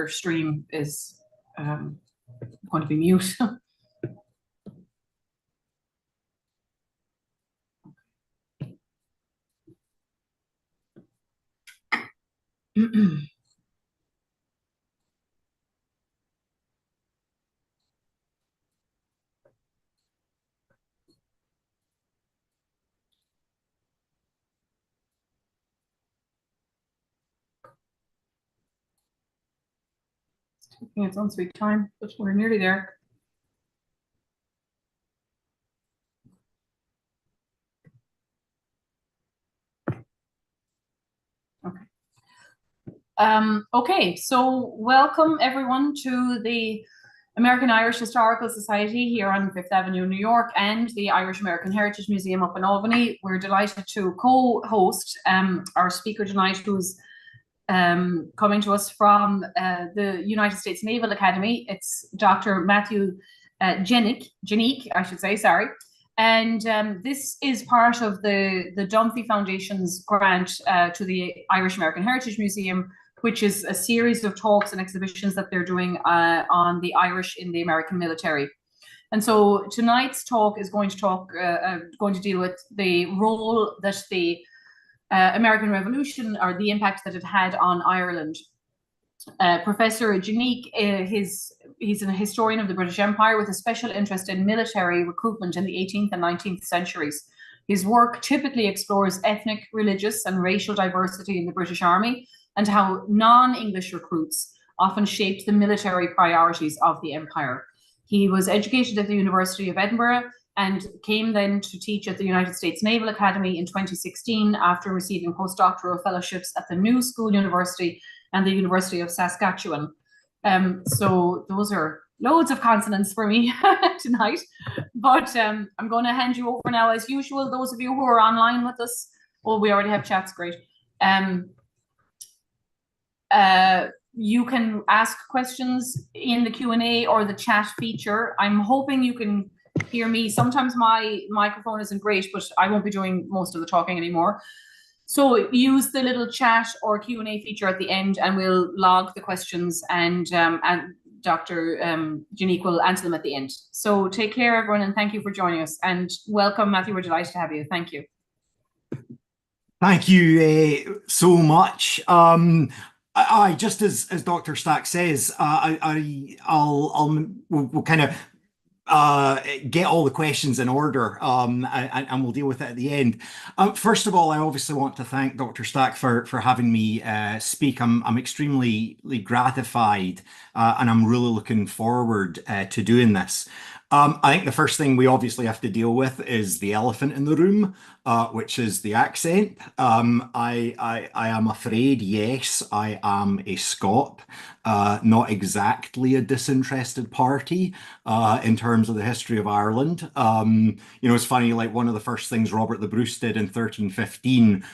stream is going to be mute. Taking its own sweet time, but we're nearly there. Okay, so welcome everyone to the American Irish Historical Society here on Fifth Avenue, New York, and the Irish-American Heritage Museum up in Albany. We're delighted to co-host our speaker tonight, who's coming to us from the United States Naval Academy. It's Dr. Matthew Dziennik, I should say, sorry. And this is part of the Dunphy Foundation's grant to the Irish-American Heritage Museum, which is a series of talks and exhibitions that they're doing on the Irish in the American military. And so tonight's talk is going to deal with the role that the American Revolution, or the impact that it had on Ireland. Professor Dziennik, he's a historian of the British Empire with a special interest in military recruitment in the 18th and 19th centuries. His work typically explores ethnic, religious, and racial diversity in the British Army, and how non-English recruits often shaped the military priorities of the empire. He was educated at the University of Edinburgh and came then to teach at the United States Naval Academy in 2016 after receiving postdoctoral fellowships at the New School University and the University of Saskatchewan. So those are loads of consonants for me tonight, but I'm going to hand you over now as usual. Those of you who are online with us, oh, we already have chats, great. You can ask questions in the Q&A or the chat feature. I'm hoping you can hear me. Sometimes my microphone isn't great, but I won't be doing most of the talking anymore. So use the little chat or Q&A feature at the end, and we'll log the questions, and Dr. Dziennik will answer them at the end. So take care, everyone, and thank you for joining us. And welcome, Matthew. We're delighted to have you. Thank you. Thank you so much. I just as Dr. Stack says, we'll kind of get all the questions in order, and we'll deal with it at the end. First of all, I obviously want to thank Dr. Stack for having me speak. I'm extremely gratified, and I'm really looking forward to doing this. I think the first thing we obviously have to deal with is the elephant in the room, which is the accent. I am afraid, yes, I am a Scot, not exactly a disinterested party in terms of the history of Ireland. You know, it's funny, like one of the first things Robert the Bruce did in 1315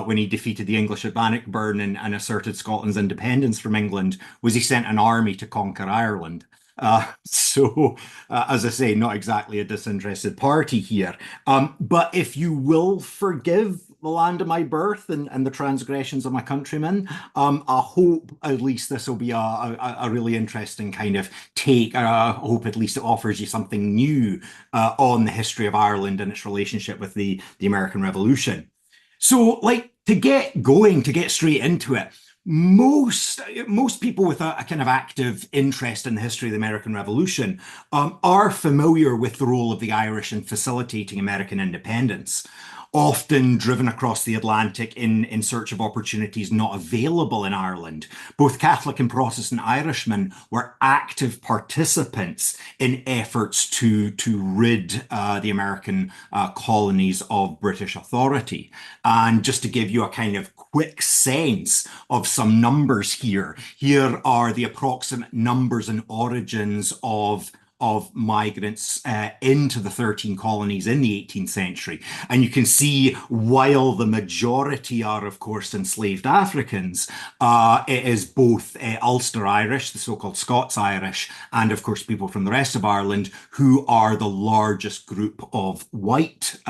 when he defeated the English at Bannockburn and asserted Scotland's independence from England was he sent an army to conquer Ireland. So, as I say, not exactly a disinterested party here. But if you will forgive the land of my birth and the transgressions of my countrymen, I hope at least this will be a really interesting kind of take. I hope at least it offers you something new on the history of Ireland and its relationship with the American Revolution. So, like, to get going, to get straight into it, most people with a kind of active interest in the history of the American Revolution are familiar with the role of the Irish in facilitating American independence, often driven across the Atlantic in search of opportunities not available in Ireland. Both Catholic and Protestant Irishmen were active participants in efforts to rid the American colonies of British authority. And just to give you a kind of quick sense of some numbers here are the approximate numbers and origins of migrants into the 13 colonies in the 18th century. And you can see, while the majority are, of course, enslaved Africans, it is both Ulster Irish, the so-called Scots Irish, and, of course, people from the rest of Ireland who are the largest group of white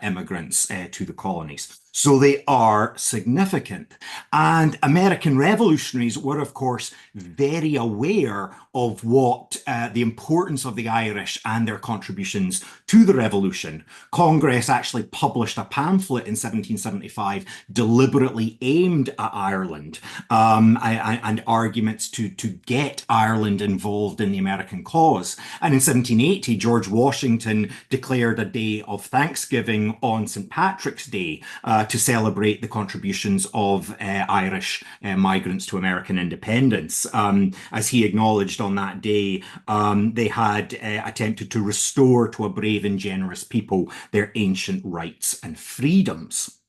immigrants to the colonies. So they are significant. And American revolutionaries were, of course, very aware of what the importance of the Irish and their contributions to the revolution. Congress actually published a pamphlet in 1775 deliberately aimed at Ireland, and arguments to get Ireland involved in the American cause. And in 1780, George Washington declared a day of Thanksgiving on St. Patrick's Day to celebrate the contributions of Irish migrants to American independence. As he acknowledged on that day, they had attempted to restore to a brave and generous people their ancient rights and freedoms.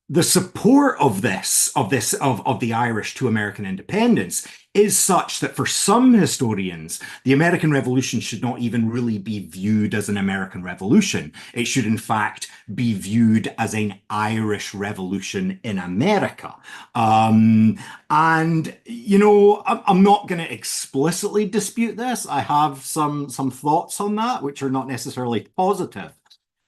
The support of the Irish to American independence is such that for some historians, the American Revolution should not even really be viewed as an American Revolution. It should, in fact, be viewed as an Irish Revolution in America. And, you know, I'm not going to explicitly dispute this. I have some thoughts on that, which are not necessarily positive.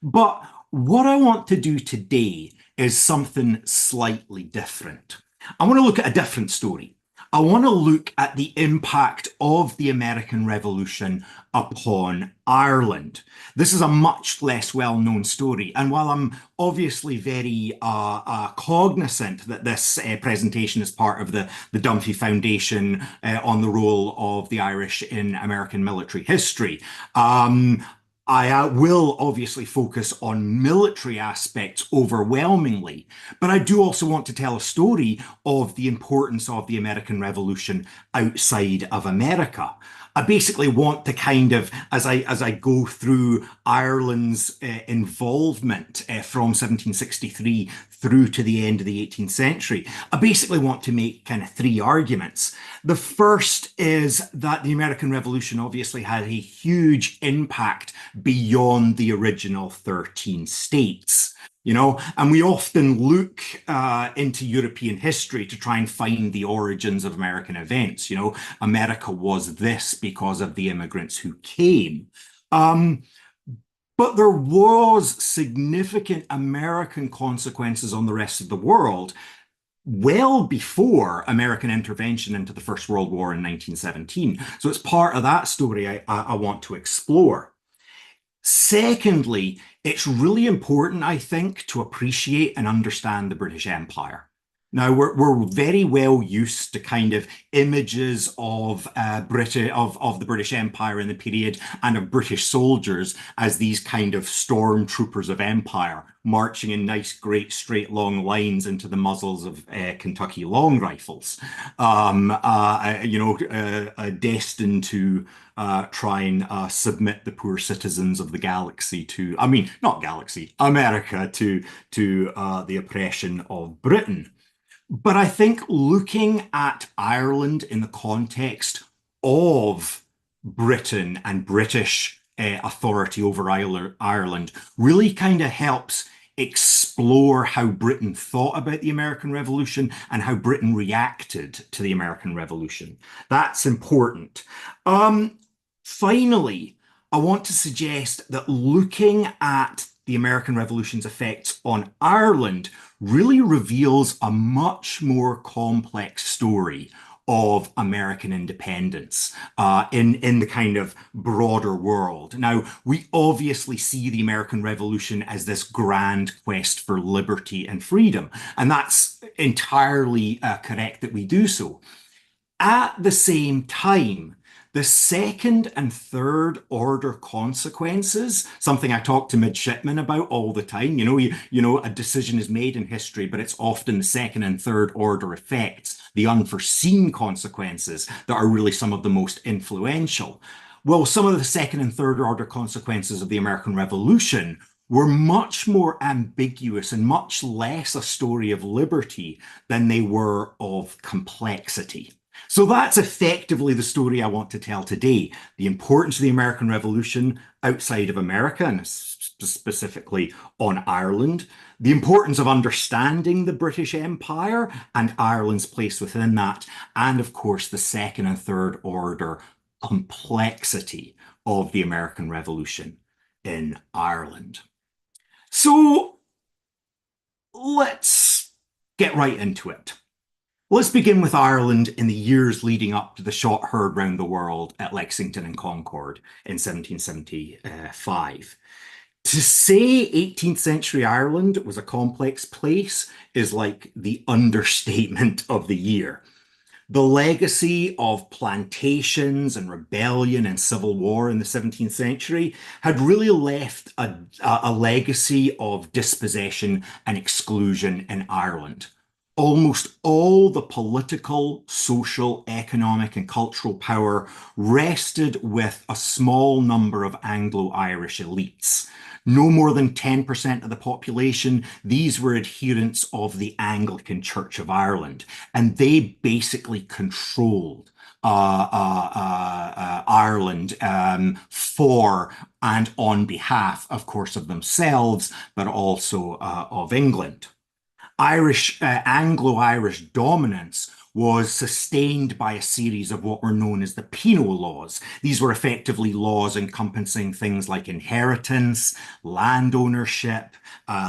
But what I want to do today is something slightly different. I want to look at a different story. I want to look at the impact of the American Revolution upon Ireland. This is a much less well-known story, and while I'm obviously very cognizant that this presentation is part of the Dunphy Foundation on the role of the Irish in American military history, I will obviously focus on military aspects overwhelmingly, but I do also want to tell a story of the importance of the American Revolution outside of America. I basically want to kind of, as I go through Ireland's involvement from 1763 through to the end of the 18th century, I basically want to make kind of three arguments. The first is that the American Revolution obviously had a huge impact beyond the original 13 states. You know, and we often look into European history to try and find the origins of American events. You know, America was this because of the immigrants who came. But there was significant American consequences on the rest of the world well before American intervention into the First World War in 1917. So it's part of that story I want to explore. Secondly, it's really important, I think, to appreciate and understand the British Empire. Now, we're very well used to kind of images of the British Empire in the period and of British soldiers as these kind of stormtroopers of empire marching in nice, great, straight, long lines into the muzzles of Kentucky long rifles, destined to try and submit the poor citizens of the galaxy to, I mean, not galaxy, America to the oppression of Britain. But I think looking at Ireland in the context of Britain and British authority over Ireland really kind of helps explore how Britain thought about the American Revolution and how Britain reacted to the American Revolution. That's important. Finally, I want to suggest that looking at the American Revolution's effects on Ireland really reveals a much more complex story of American independence in the kind of broader world. Now, we obviously see the American Revolution as this grand quest for liberty and freedom, and that's entirely correct that we do so. At the same time, the second and third order consequences, something I talk to midshipmen about all the time. You know, a decision is made in history, but it's often the second and third order effects, the unforeseen consequences that are really some of the most influential. Well, some of the second and third order consequences of the American Revolution were much more ambiguous and much less a story of liberty than they were of complexity. So that's effectively the story I want to tell today. The importance of the American Revolution outside of America, and specifically on Ireland. The importance of understanding the British Empire and Ireland's place within that. And of course, the second and third order complexity of the American Revolution in Ireland. So let's get right into it. Let's begin with Ireland in the years leading up to the shot heard round the world at Lexington and Concord in 1775. To say 18th century Ireland was a complex place is like the understatement of the year. The legacy of plantations and rebellion and civil war in the 17th century had really left a legacy of dispossession and exclusion in Ireland. Almost all the political, social, economic, and cultural power rested with a small number of Anglo-Irish elites. No more than 10% of the population, these were adherents of the Anglican Church of Ireland, and they basically controlled Ireland for and on behalf, of course, of themselves, but also of England. Anglo-Irish dominance was sustained by a series of what were known as the penal laws. These were effectively laws encompassing things like inheritance, land ownership,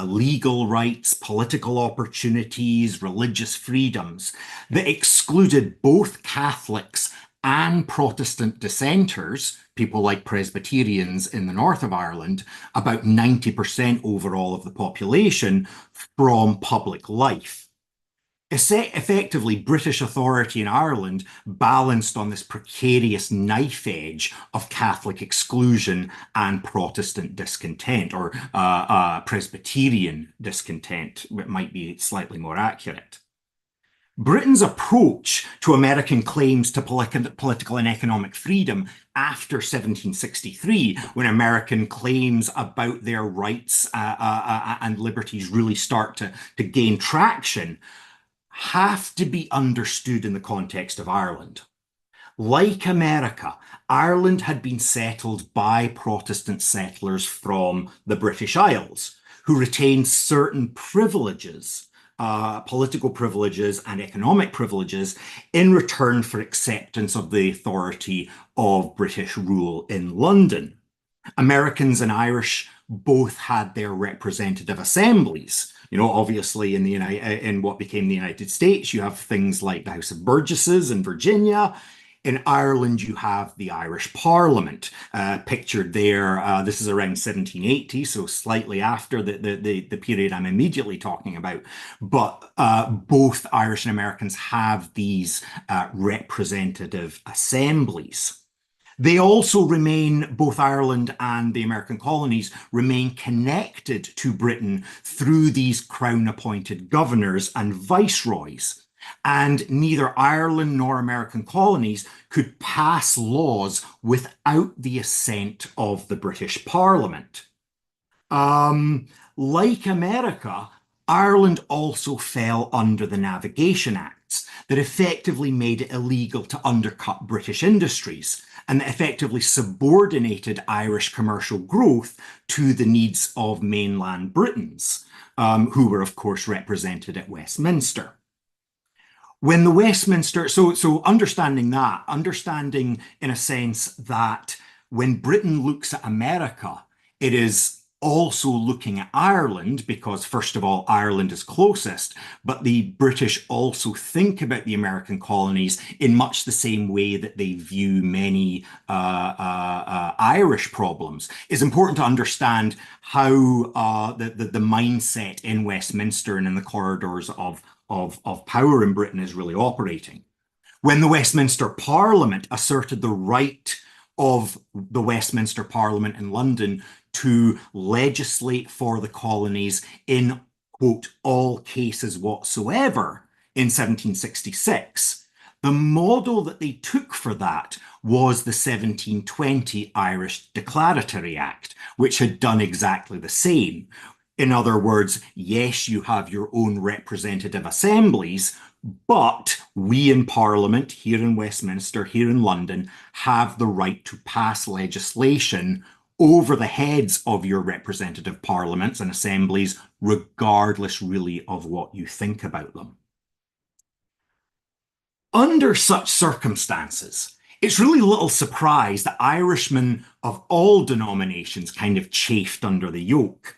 legal rights, political opportunities, religious freedoms that excluded both Catholics and Protestant dissenters, people like Presbyterians in the north of Ireland, about 90% overall of the population, from public life. Effectively, British authority in Ireland balanced on this precarious knife edge of Catholic exclusion and Protestant discontent, or Presbyterian discontent, it might be slightly more accurate. Britain's approach to American claims to political and economic freedom after 1763, when American claims about their rights and liberties really start to gain traction, have to be understood in the context of Ireland. Like America, Ireland had been settled by Protestant settlers from the British Isles, who retained certain privileges, political privileges and economic privileges, in return for acceptance of the authority of British rule in London. Americans and Irish both had their representative assemblies. You know, obviously in what became the United States, you have things like the House of Burgesses in Virginia. In Ireland, you have the Irish Parliament, pictured there. This is around 1780, so slightly after the period I'm immediately talking about. But both Irish and Americans have these representative assemblies. They also remain, both Ireland and the American colonies, remain connected to Britain through these crown-appointed governors and viceroys. And neither Ireland nor American colonies could pass laws without the assent of the British Parliament. Like America, Ireland also fell under the Navigation Acts that effectively made it illegal to undercut British industries, and that effectively subordinated Irish commercial growth to the needs of mainland Britons, who were, of course, represented at Westminster. When the Westminster, so understanding that, understanding in a sense that when Britain looks at America, it is also looking at Ireland, because first of all, Ireland is closest, but the British also think about the American colonies in much the same way that they view many Irish problems. It's important to understand how the mindset in Westminster and in the corridors of power in Britain is really operating. When the Westminster Parliament asserted the right of the Westminster Parliament in London to legislate for the colonies in, quote, all cases whatsoever in 1766, the model that they took for that was the 1720 Irish Declaratory Act, which had done exactly the same. In other words, yes, you have your own representative assemblies, but we in Parliament, here in Westminster, here in London, have the right to pass legislation over the heads of your representative parliaments and assemblies, regardless really of what you think about them. Under such circumstances, it's really little surprise that Irishmen of all denominations kind of chafed under the yoke.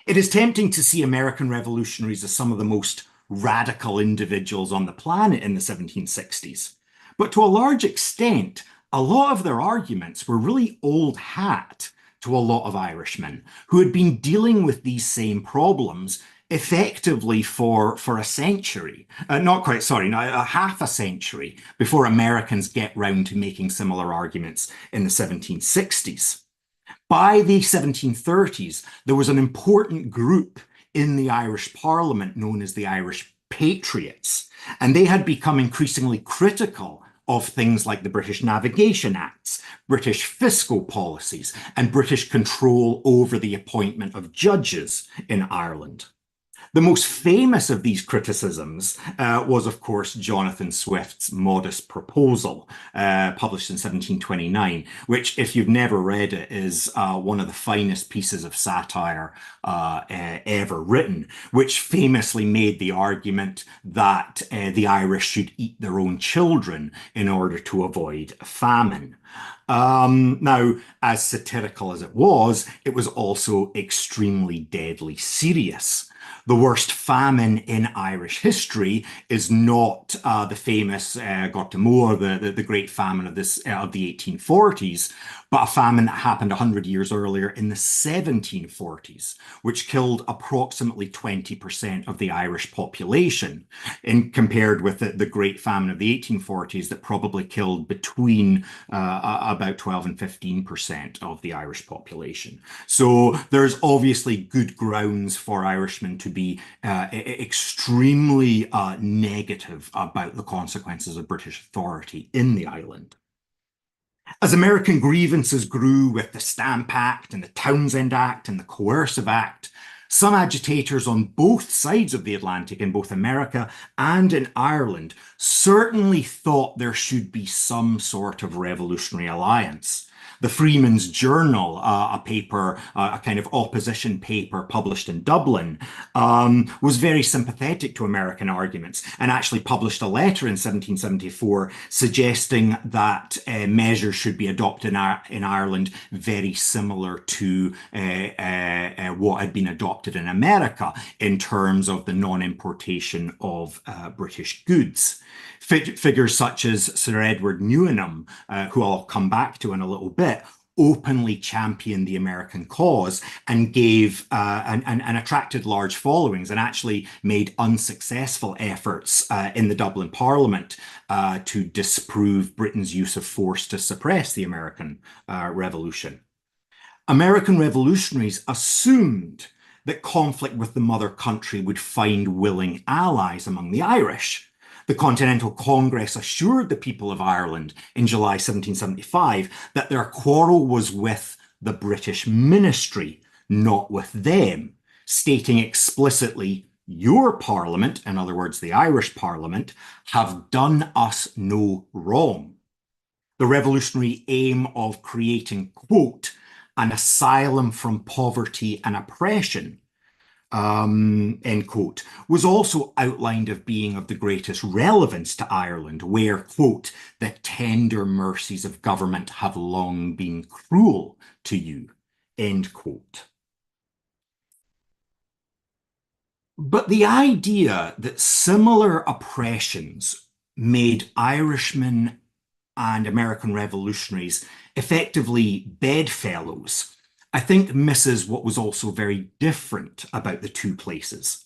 It is tempting to see American revolutionaries as some of the most radical individuals on the planet in the 1760s. But to a large extent, a lot of their arguments were really old hat to a lot of Irishmen who had been dealing with these same problems effectively for a century, not quite, sorry, no, a half a century before Americans get round to making similar arguments in the 1760s. By the 1730s, there was an important group in the Irish Parliament known as the Irish Patriots, and they had become increasingly critical of things like the British Navigation Acts, British fiscal policies, and British control over the appointment of judges in Ireland. The most famous of these criticisms was, of course, Jonathan Swift's Modest Proposal, published in 1729, which, if you've never read it, is one of the finest pieces of satire ever written, which famously made the argument that the Irish should eat their own children in order to avoid famine. Now, as satirical as it was also extremely deadly serious. The worst famine in Irish history is not the famous Gortamor, the great famine of the 1840s, but a famine that happened 100 years earlier in the 1740s, which killed approximately 20% of the Irish population, compared with the Great Famine of the 1840s that probably killed between about 12 and 15% of the Irish population. So there's obviously good grounds for Irishmen to be extremely negative about the consequences of British authority in the island. As American grievances grew with the Stamp Act and the Townshend Act and the Coercive Act, some agitators on both sides of the Atlantic, in both America and in Ireland, certainly thought there should be some sort of revolutionary alliance. The Freeman's Journal, a paper, a kind of opposition paper published in Dublin, was very sympathetic to American arguments and actually published a letter in 1774 suggesting that measures should be adopted in Ireland very similar to what had been adopted in America in terms of the non-importation of British goods. Figures such as Sir Edward Newnham, who I'll come back to in a little bit, openly championed the American cause and gave and attracted large followings and actually made unsuccessful efforts in the Dublin Parliament to disprove Britain's use of force to suppress the American Revolution. American revolutionaries assumed that conflict with the mother country would find willing allies among the Irish. The Continental Congress assured the people of Ireland in July 1775 that their quarrel was with the British ministry, not with them, stating explicitly, "Your Parliament," in other words, the Irish Parliament, "have done us no wrong." The revolutionary aim of creating, quote, "an asylum from poverty and oppression," end quote, was also outlined as being of the greatest relevance to Ireland, where, quote, "the tender mercies of government have long been cruel to you," end quote. But the idea that similar oppressions made Irishmen and American revolutionaries effectively bedfellows, I think misses what was also very different about the two places.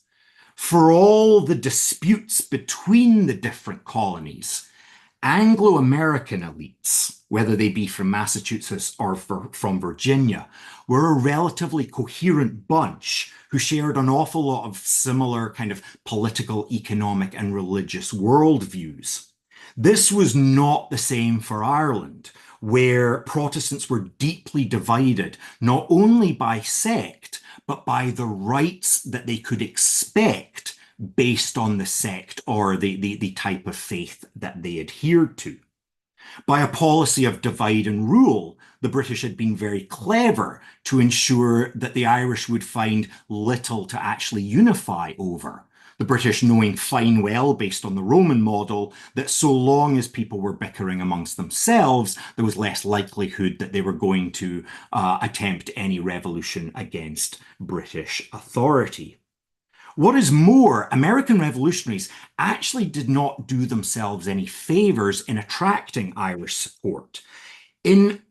For all the disputes between the different colonies, Anglo-American elites, whether they be from Massachusetts or from Virginia, were a relatively coherent bunch who shared an awful lot of similar kind of political, economic, and religious worldviews. This was not the same for Ireland, where Protestants were deeply divided, not only by sect, but by the rights that they could expect based on the sect or the type of faith that they adhered to. By a policy of divide and rule, the British had been very clever to ensure that the Irish would find little to actually unify over. The British knowing fine well, based on the Roman model, that so long as people were bickering amongst themselves, there was less likelihood that they were going to attempt any revolution against British authority. What is more, American revolutionaries actually did not do themselves any favors in attracting Irish support, in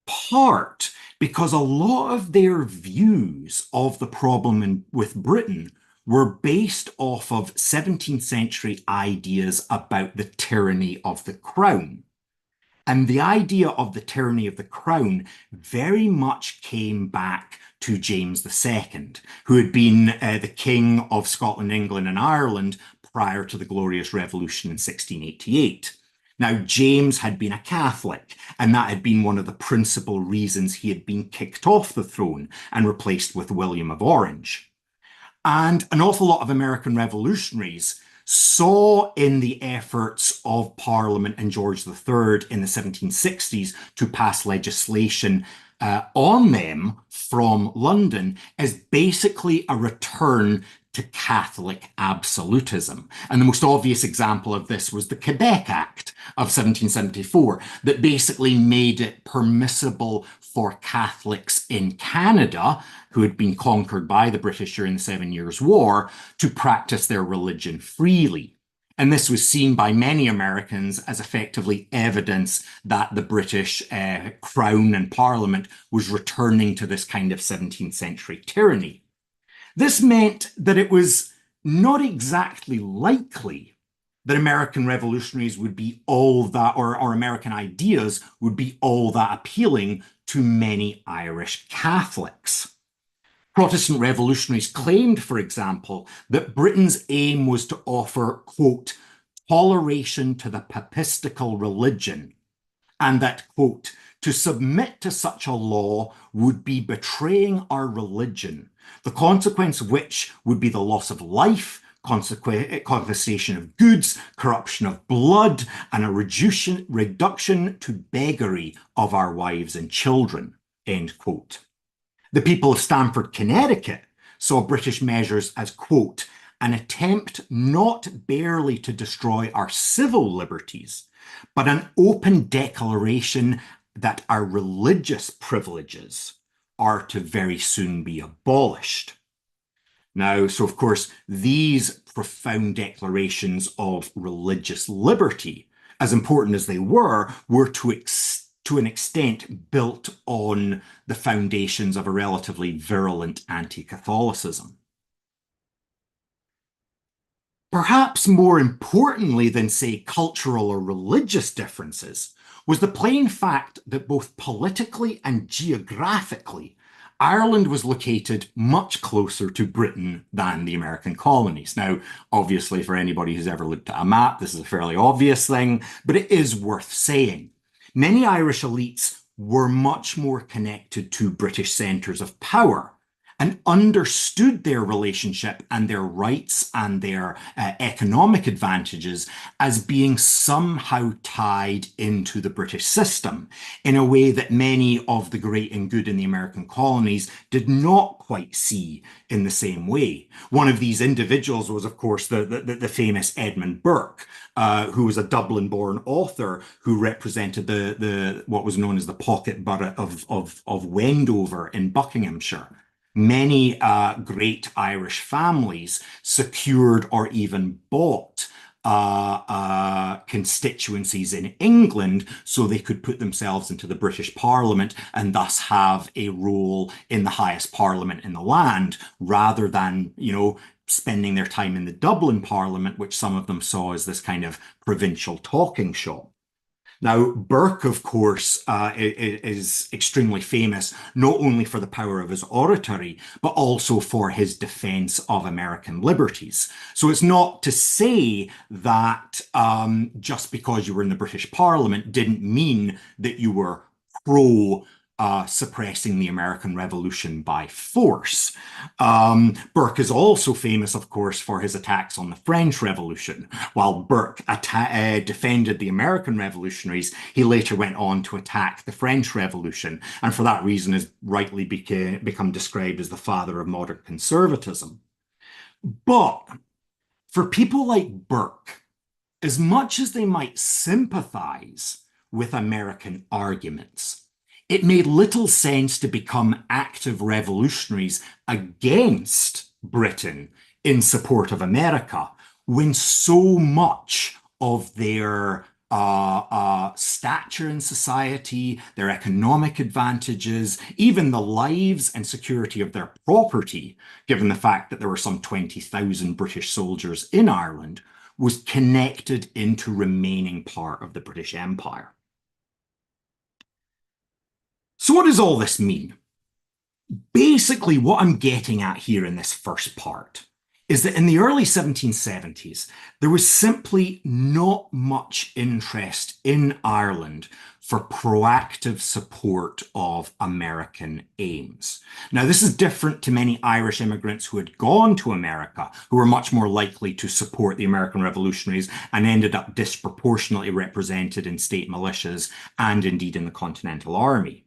part because a lot of their views of the problem with Britain were based off of 17th century ideas about the tyranny of the crown. And the idea of the tyranny of the crown very much came back to James II, who had been the King of Scotland, England, and Ireland prior to the Glorious Revolution in 1688. Now, James had been a Catholic, and that had been one of the principal reasons he had been kicked off the throne and replaced with William of Orange. And an awful lot of American revolutionaries saw in the efforts of Parliament and George III in the 1760s to pass legislation on them from London as basically a return to Catholic absolutism. And the most obvious example of this was the Quebec Act of 1774 that basically made it permissible for Catholics in Canada, who had been conquered by the British during the 7 Years' War, to practice their religion freely. And this was seen by many Americans as effectively evidence that the British Crown and Parliament was returning to this kind of 17th century tyranny. This meant that it was not exactly likely that American revolutionaries would be all that, or American ideas would be all that appealing to many Irish Catholics. Protestant revolutionaries claimed, for example, that Britain's aim was to offer, quote, toleration to the papistical religion, and that, quote, to submit to such a law would be betraying our religion, the consequence of which would be the loss of life, confiscation of goods, corruption of blood, and a reduction to beggary of our wives and children, end quote. The people of Stamford, Connecticut saw British measures as, quote, an attempt not barely to destroy our civil liberties, but an open declaration that our religious privileges are to very soon be abolished. Now, so of course, these profound declarations of religious liberty, as important as they were to an extent built on the foundations of a relatively virulent anti-Catholicism. Perhaps more importantly than, say, cultural or religious differences, was the plain fact that both politically and geographically, Ireland was located much closer to Britain than the American colonies. Now, obviously, for anybody who's ever looked at a map, this is a fairly obvious thing, but it is worth saying. Many Irish elites were much more connected to British centres of power and understood their relationship and their rights and their economic advantages as being somehow tied into the British system in a way that many of the great and good in the American colonies did not quite see in the same way. One of these individuals was, of course, the famous Edmund Burke, who was a Dublin-born author who represented what was known as the pocket borough of Wendover in Buckinghamshire. Many great Irish families secured or even bought constituencies in England so they could put themselves into the British Parliament and thus have a role in the highest parliament in the land, rather than, spending their time in the Dublin Parliament, which some of them saw as this kind of provincial talking shop. Now, Burke, of course, is extremely famous, not only for the power of his oratory, but also for his defense of American liberties. So it's not to say that just because you were in the British Parliament didn't mean that you were pro suppressing the American Revolution by force. Burke is also famous, of course, for his attacks on the French Revolution. While Burke defended the American revolutionaries, he later went on to attack the French Revolution, and for that reason has rightly become described as the father of modern conservatism. But For people like Burke, as much as they might sympathize with American arguments, it made little sense to become active revolutionaries against Britain in support of America when so much of their stature in society, their economic advantages, even the lives and security of their property, given the fact that there were some 20,000 British soldiers in Ireland, was connected into remaining part of the British Empire. So what does all this mean? Basically, what I'm getting at here in this first part is that in the early 1770s, there was simply not much interest in Ireland for proactive support of American aims. Now, this is different to many Irish immigrants who had gone to America, who were much more likely to support the American revolutionaries and ended up disproportionately represented in state militias and indeed in the Continental Army.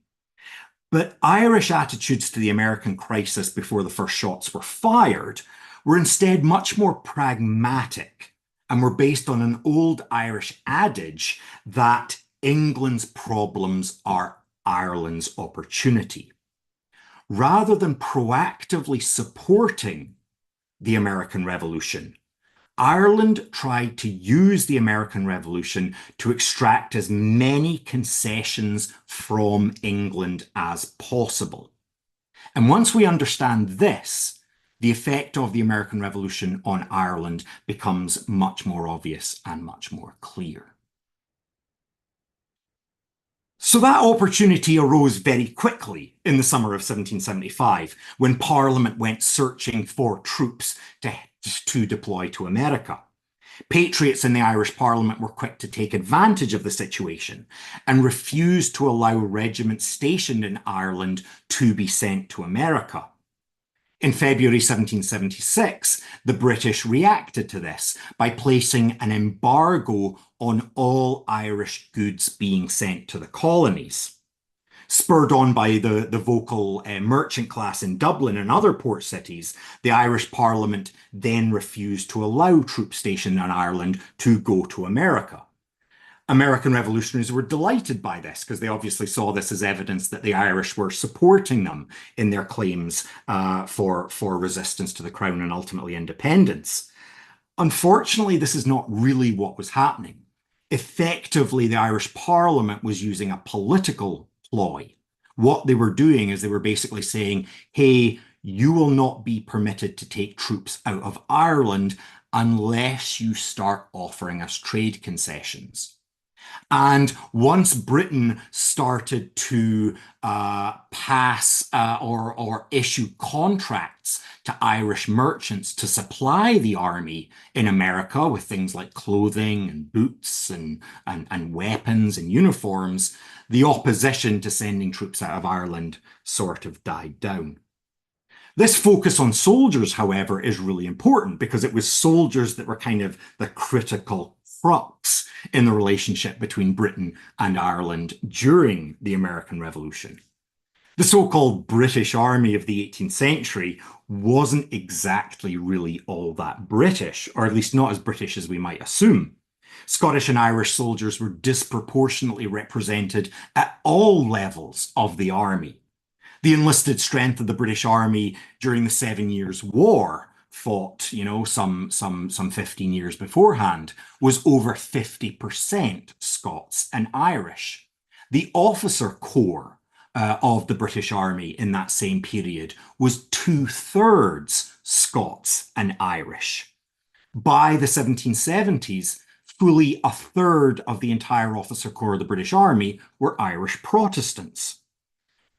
But Irish attitudes to the American crisis before the first shots were fired were instead much more pragmatic and were based on an old Irish adage that England's problems are Ireland's opportunity. Rather than proactively supporting the American Revolution, Ireland tried to use the American Revolution to extract as many concessions from England as possible. And once we understand this, the effect of the American Revolution on Ireland becomes much more obvious and much more clear. So that opportunity arose very quickly in the summer of 1775, when Parliament went searching for troops to deploy to America. Patriots in the Irish Parliament were quick to take advantage of the situation and refused to allow regiments stationed in Ireland to be sent to America. In February 1776, the British reacted to this by placing an embargo on all Irish goods being sent to the colonies. Spurred on by the vocal merchant class in Dublin and other port cities, the Irish Parliament then refused to allow troops stationed in Ireland to go to America. American revolutionaries were delighted by this because they obviously saw this as evidence that the Irish were supporting them in their claims for resistance to the crown and ultimately independence. Unfortunately, this is not really what was happening. Effectively, the Irish Parliament was using a political ploy. What they were doing is they were basically saying, hey, you will not be permitted to take troops out of Ireland unless you start offering us trade concessions. And once Britain started to pass or issue contracts to Irish merchants to supply the army in America with things like clothing and boots and weapons and uniforms, the opposition to sending troops out of Ireland sort of died down. This focus on soldiers, however, is really important because it was soldiers that were kind of the critical crux in the relationship between Britain and Ireland during the American Revolution. The so-called British Army of the 18th century wasn't exactly really all that British, or at least not as British as we might assume. Scottish and Irish soldiers were disproportionately represented at all levels of the army. The enlisted strength of the British Army during the 7 Years' War, fought, some 15 years beforehand, was over 50% Scots and Irish. The officer corps of the British Army in that same period was 2/3 Scots and Irish. By the 1770s, fully 1/3 of the entire officer corps of the British Army were Irish Protestants.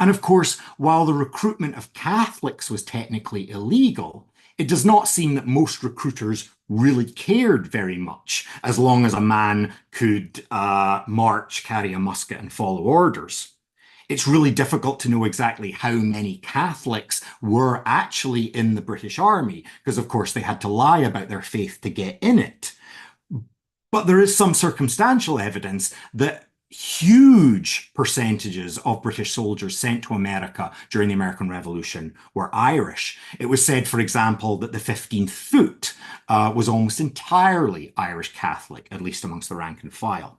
And of course, while the recruitment of Catholics was technically illegal, it does not seem that most recruiters really cared very much, as long as a man could march, carry a musket, and follow orders. It's really difficult to know exactly how many Catholics were actually in the British Army, because of course they had to lie about their faith to get in it. But there is some circumstantial evidence that huge percentages of British soldiers sent to America during the American Revolution were Irish. It was said, for example, that the 15th Foot was almost entirely Irish Catholic, at least amongst the rank and file.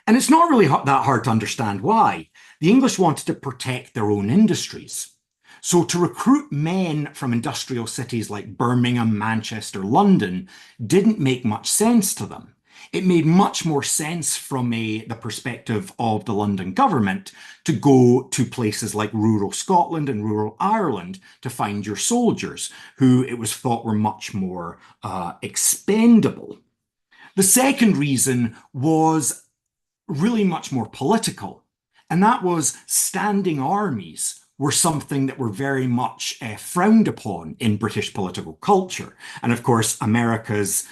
And it's not really that hard to understand why. The English wanted to protect their own industries. So to recruit men from industrial cities like Birmingham, Manchester, London didn't make much sense to them. It made much more sense from the perspective of the London government to go to places like rural Scotland and rural Ireland to find your soldiers, who it was thought were much more expendable. The second reason was really much more political, and that was standing armies were something that were very much frowned upon in British political culture. And of course, America's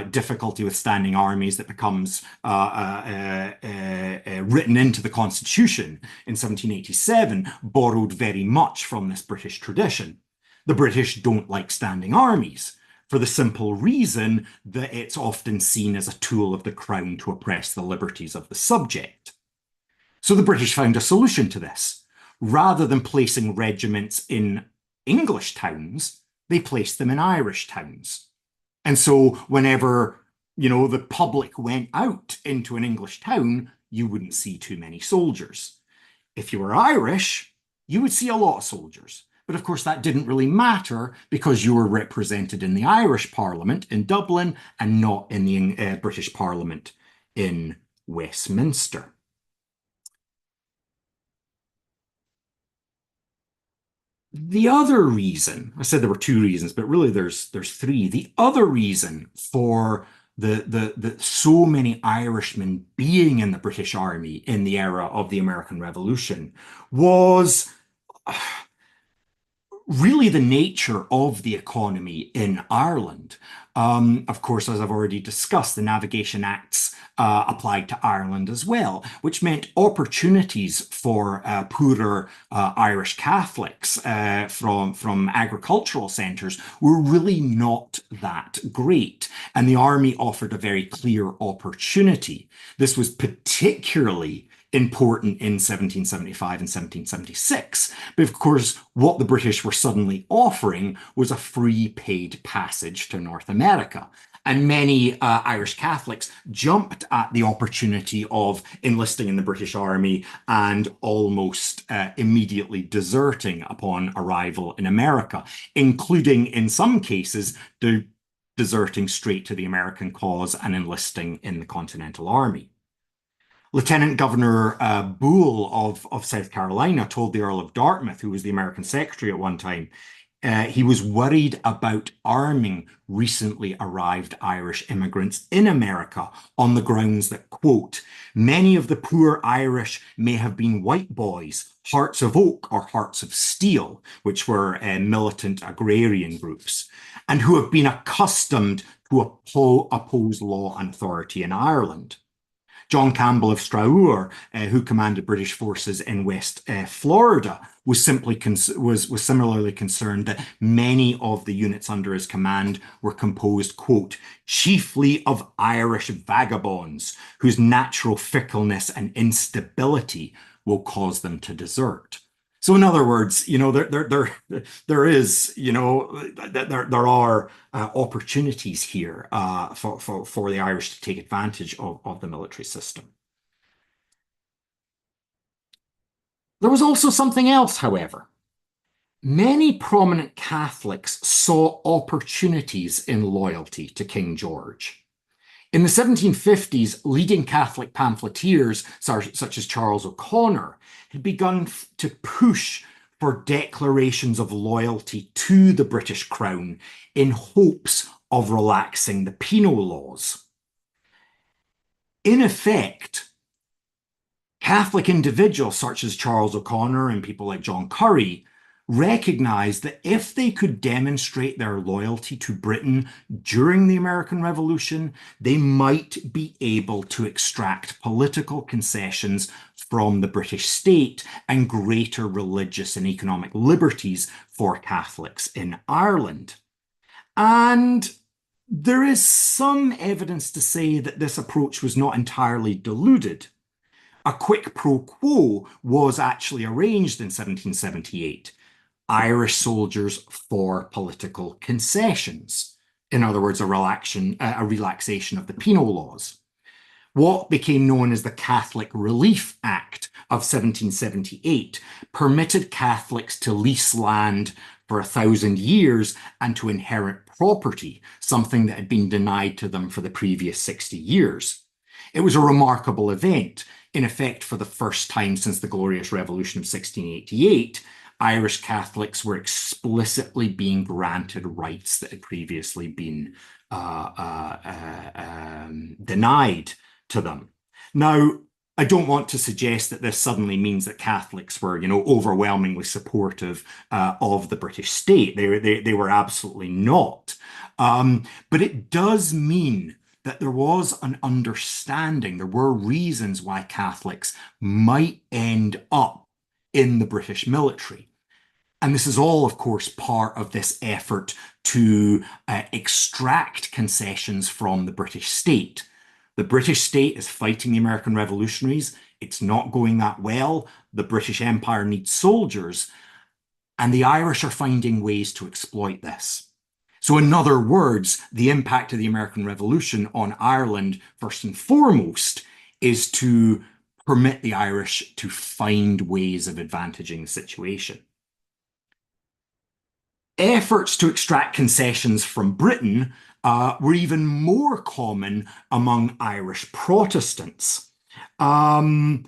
difficulty with standing armies that becomes written into the Constitution in 1787 borrowed very much from this British tradition. The British don't like standing armies, for the simple reason that it's often seen as a tool of the crown to oppress the liberties of the subject. So the British found a solution to this. Rather than placing regiments in English towns, they placed them in Irish towns. And so whenever, the public went out into an English town, you wouldn't see too many soldiers. If you were Irish, you would see a lot of soldiers. But of course, that didn't really matter because you were represented in the Irish Parliament in Dublin and not in the British Parliament in Westminster. The other reason, I said there were two reasons, but really there's three. The other reason for the so many Irishmen being in the British Army in the era of the American Revolution was really the nature of the economy in Ireland. Of course, as I've already discussed, the Navigation Acts applied to Ireland as well, which meant opportunities for poorer Irish Catholics from agricultural centres were really not that great. And the army offered a very clear opportunity. This was particularly important in 1775 and 1776. But of course, what the British were suddenly offering was a free paid passage to North America. And many Irish Catholics jumped at the opportunity of enlisting in the British Army and almost immediately deserting upon arrival in America, including, in some cases, deserting straight to the American cause and enlisting in the Continental Army. Lieutenant Governor Boole of South Carolina told the Earl of Dartmouth, who was the American secretary at one time, he was worried about arming recently arrived Irish immigrants in America on the grounds that, quote, many of the poor Irish may have been white boys, hearts of oak or hearts of steel, which were militant agrarian groups, and who have been accustomed to oppose law and authority in Ireland. John Campbell of Straur, who commanded British forces in West Florida, was similarly concerned that many of the units under his command were composed, quote, chiefly of Irish vagabonds, whose natural fickleness and instability will cause them to desert. So in other words, there are opportunities here for the Irish to take advantage of the military system. There was also something else, however. Many prominent Catholics saw opportunities in loyalty to King George. In the 1750s, leading Catholic pamphleteers, such as Charles O'Connor, had begun to push for declarations of loyalty to the British Crown in hopes of relaxing the penal laws. In effect, Catholic individuals such as Charles O'Connor and people like John Curry recognized that if they could demonstrate their loyalty to Britain during the American Revolution, they might be able to extract political concessions from the British state and greater religious and economic liberties for Catholics in Ireland. And there is some evidence to say that this approach was not entirely deluded. A quid pro quo was actually arranged in 1778. Irish soldiers for political concessions. In other words, a relaxation of the penal laws. What became known as the Catholic Relief Act of 1778 permitted Catholics to lease land for 1,000 years and to inherit property, something that had been denied to them for the previous 60 years. It was a remarkable event. In effect, for the first time since the Glorious Revolution of 1688, Irish Catholics were explicitly being granted rights that had previously been denied to them. Now, I don't want to suggest that this suddenly means that Catholics were, overwhelmingly supportive of the British state. They were absolutely not. But it does mean that there was an understanding, there were reasons why Catholics might end up in the British military. And this is all, of course, part of this effort to extract concessions from the British state. The British state is fighting the American revolutionaries. It's not going that well. The British Empire needs soldiers, and the Irish are finding ways to exploit this. So in other words, the impact of the American Revolution on Ireland, first and foremost, is to permit the Irish to find ways of advantaging the situation. Efforts to extract concessions from Britain were even more common among Irish Protestants. In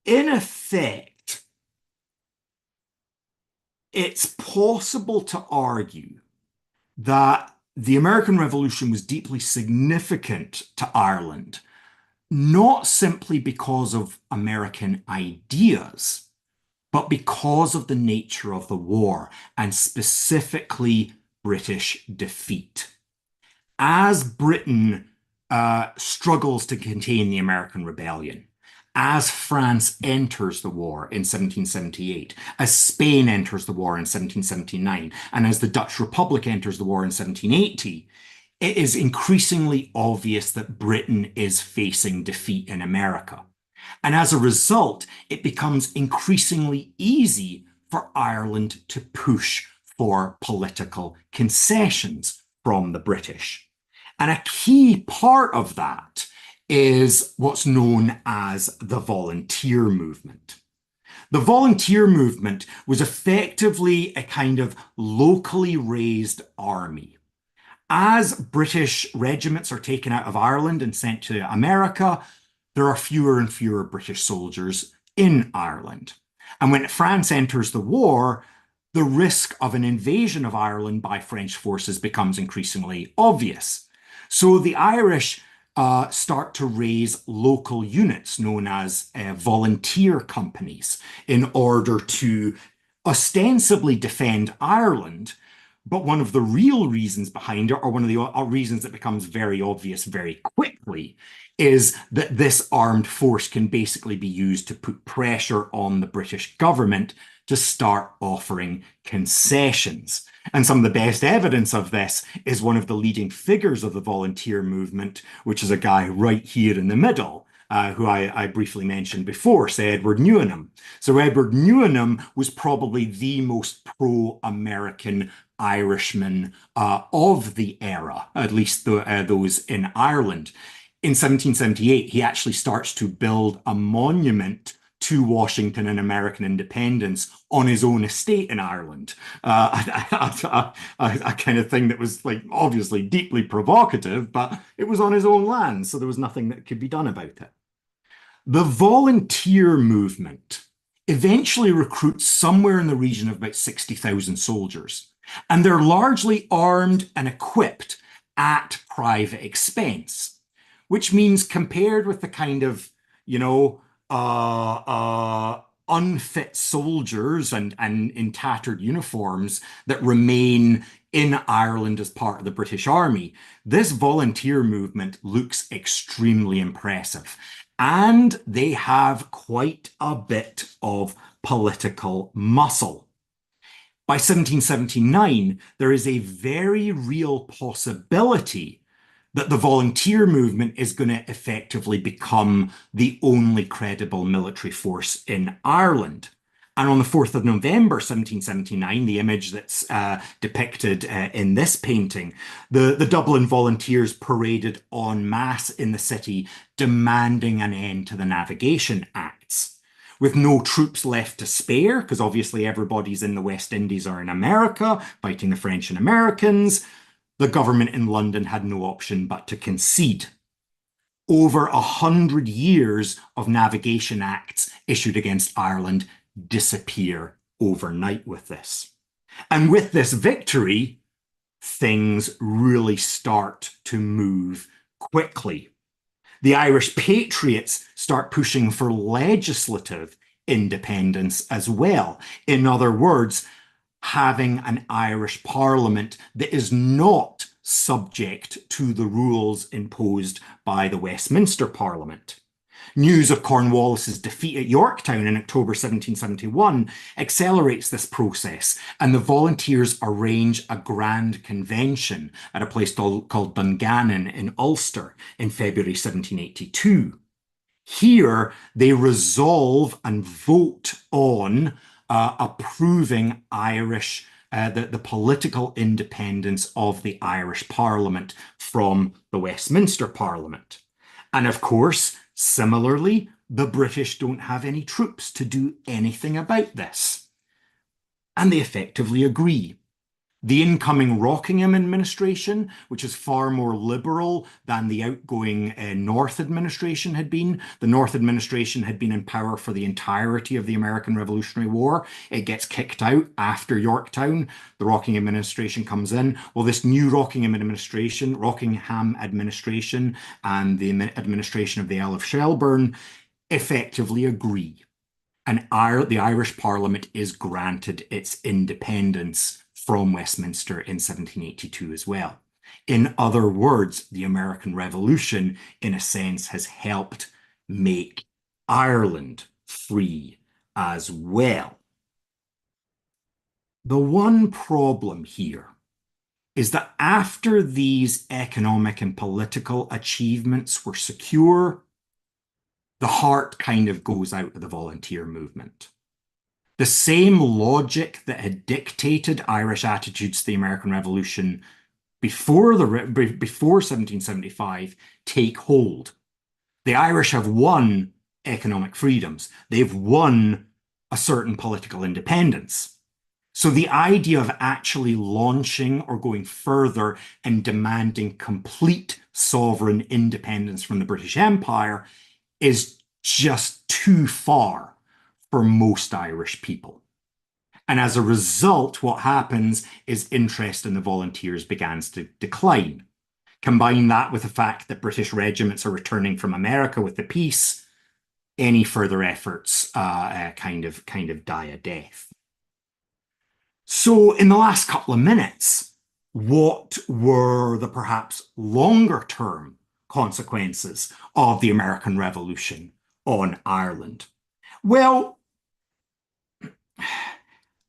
effect, it's possible to argue that the American Revolution was deeply significant to Ireland, not simply because of American ideas, but because of the nature of the war, and specifically British defeat. As Britain struggles to contain the American rebellion, as France enters the war in 1778, as Spain enters the war in 1779, and as the Dutch Republic enters the war in 1780, it is increasingly obvious that Britain is facing defeat in America. And as a result, it becomes increasingly easy for Ireland to push for political concessions from the British. And a key part of that is what's known as the volunteer movement. The volunteer movement was effectively a kind of locally raised army. As British regiments are taken out of Ireland and sent to America, there are fewer and fewer British soldiers in Ireland. And when France enters the war, the risk of an invasion of Ireland by French forces becomes increasingly obvious. So the Irish start to raise local units known as volunteer companies in order to ostensibly defend Ireland. But one of the real reasons behind it, or one of the reasons that becomes very obvious very quickly, is that this armed force can basically be used to put pressure on the British government to start offering concessions. And some of the best evidence of this is one of the leading figures of the volunteer movement, which is a guy right here in the middle, who I briefly mentioned before, Sir Edward Newnham. So Edward Newnham was probably the most pro-American Irishman of the era, at least those in Ireland. In 1778, he actually starts to build a monument to Washington and American independence on his own estate in Ireland. A kind of thing that was like obviously deeply provocative, but it was on his own land, so there was nothing that could be done about it. The volunteer movement eventually recruits somewhere in the region of about 60,000 soldiers, and they're largely armed and equipped at private expense, which means compared with the kind of, unfit soldiers and in tattered uniforms that remain in Ireland as part of the British Army, this volunteer movement looks extremely impressive. And they have quite a bit of political muscle. By 1779, there is a very real possibility that the volunteer movement is going to effectively become the only credible military force in Ireland. And on the 4th of November, 1779, the image that's depicted in this painting, the Dublin volunteers paraded en masse in the city, demanding an end to the Navigation Acts. With no troops left to spare, because obviously everybody's in the West Indies or in America, fighting the French and Americans, the government in London had no option but to concede. Over 100 years of Navigation Acts issued against Ireland disappear overnight with this. And with this victory, things really start to move quickly. The Irish patriots start pushing for legislative independence as well. In other words, having an Irish parliament that is not subject to the rules imposed by the Westminster Parliament. News of Cornwallis's defeat at Yorktown in October 1771 accelerates this process, and the volunteers arrange a grand convention at a place called Dungannon in Ulster in February 1782. Here, they resolve and vote on approving the political independence of the Irish Parliament from the Westminster Parliament. And of course, similarly, the British don't have any troops to do anything about this. And they effectively agree. The incoming Rockingham administration, which is far more liberal than the outgoing North administration had been. The North administration had been in power for the entirety of the American Revolutionary War. It gets kicked out after Yorktown. The Rockingham administration comes in. Well, this new Rockingham administration and the administration of the Earl of Shelburne effectively agree. And the Irish Parliament is granted its independence from Westminster in 1782 as well. In other words, the American Revolution, in a sense, has helped make Ireland free as well. The one problem here is that after these economic and political achievements were secure, the heart kind of goes out of the volunteer movement. The same logic that had dictated Irish attitudes to the American Revolution before 1775 take hold. The Irish have won economic freedoms. They've won a certain political independence. So the idea of actually launching or going further and demanding complete sovereign independence from the British Empire is just too far for most Irish people. And as a result, what happens is interest in the volunteers begins to decline. Combine that with the fact that British regiments are returning from America with the peace, any further efforts kind of die a death. So in the last couple of minutes, what were the perhaps longer term consequences of the American Revolution on Ireland? Well,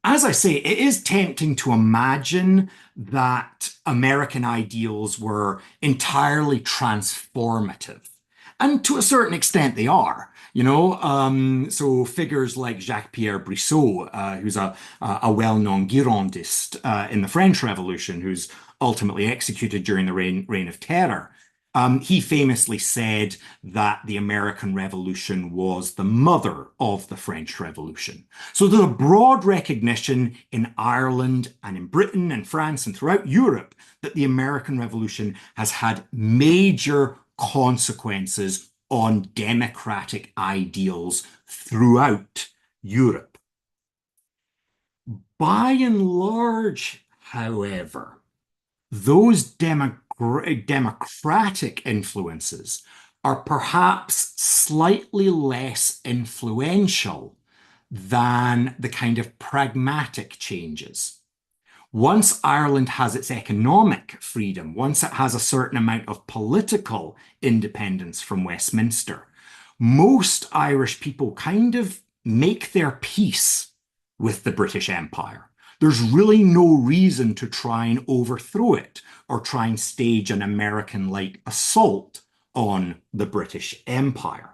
as I say, it is tempting to imagine that American ideals were entirely transformative. And to a certain extent, they are. So figures like Jacques-Pierre Brissot, who's a well-known Girondist in the French Revolution, who's ultimately executed during the Reign of Terror. He famously said that the American Revolution was the mother of the French Revolution. So there's a broad recognition in Ireland and in Britain and France and throughout Europe that the American Revolution has had major consequences on democratic ideals throughout Europe. By and large, however, those democratic influences are perhaps slightly less influential than the kind of pragmatic changes. Once Ireland has its economic freedom, once it has a certain amount of political independence from Westminster, most Irish people kind of make their peace with the British Empire. there's really no reason to try and overthrow it or try and stage an American-like assault on the British Empire.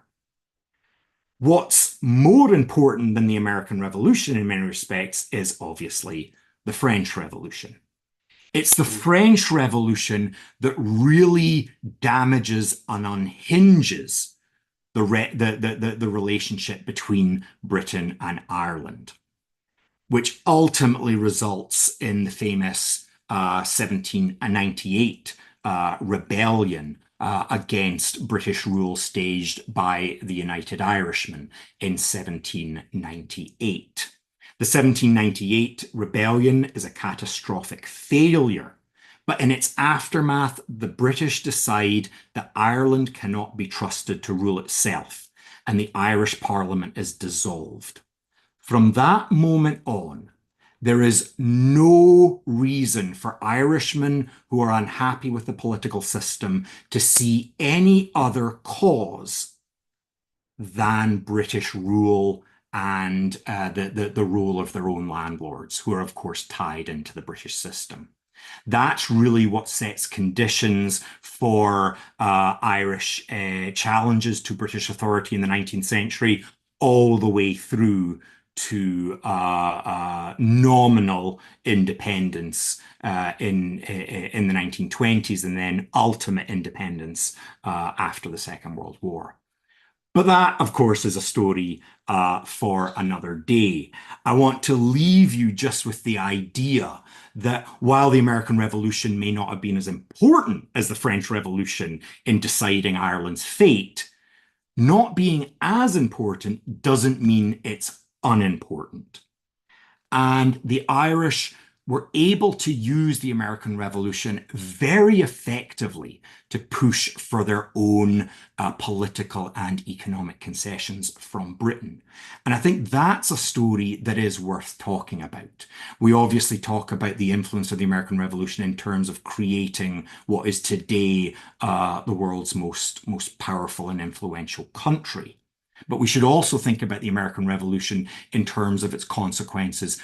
What's more important than the American Revolution in many respects is obviously the French Revolution. It's the French Revolution that really damages and unhinges the relationship between Britain and Ireland, which ultimately results in the famous 1798 rebellion against British rule staged by the United Irishmen in 1798. The 1798 rebellion is a catastrophic failure, but in its aftermath, the British decide that Ireland cannot be trusted to rule itself, and the Irish Parliament is dissolved. From that moment on, there is no reason for Irishmen who are unhappy with the political system to see any other cause than British rule and the rule of their own landlords, who are, of course, tied into the British system. That's really what sets conditions for Irish challenges to British authority in the 19th century, all the way through to nominal independence in the 1920s, and then ultimate independence after the Second World War. But that, of course, is a story for another day. I want to leave you just with the idea that while the American Revolution may not have been as important as the French Revolution in deciding Ireland's fate, not being as important doesn't mean it's unimportant. And the Irish were able to use the American Revolution very effectively to push for their own political and economic concessions from Britain. And I think that's a story that is worth talking about. We obviously talk about the influence of the American Revolution in terms of creating what is today the world's most powerful and influential country. But we should also think about the American Revolution in terms of its consequences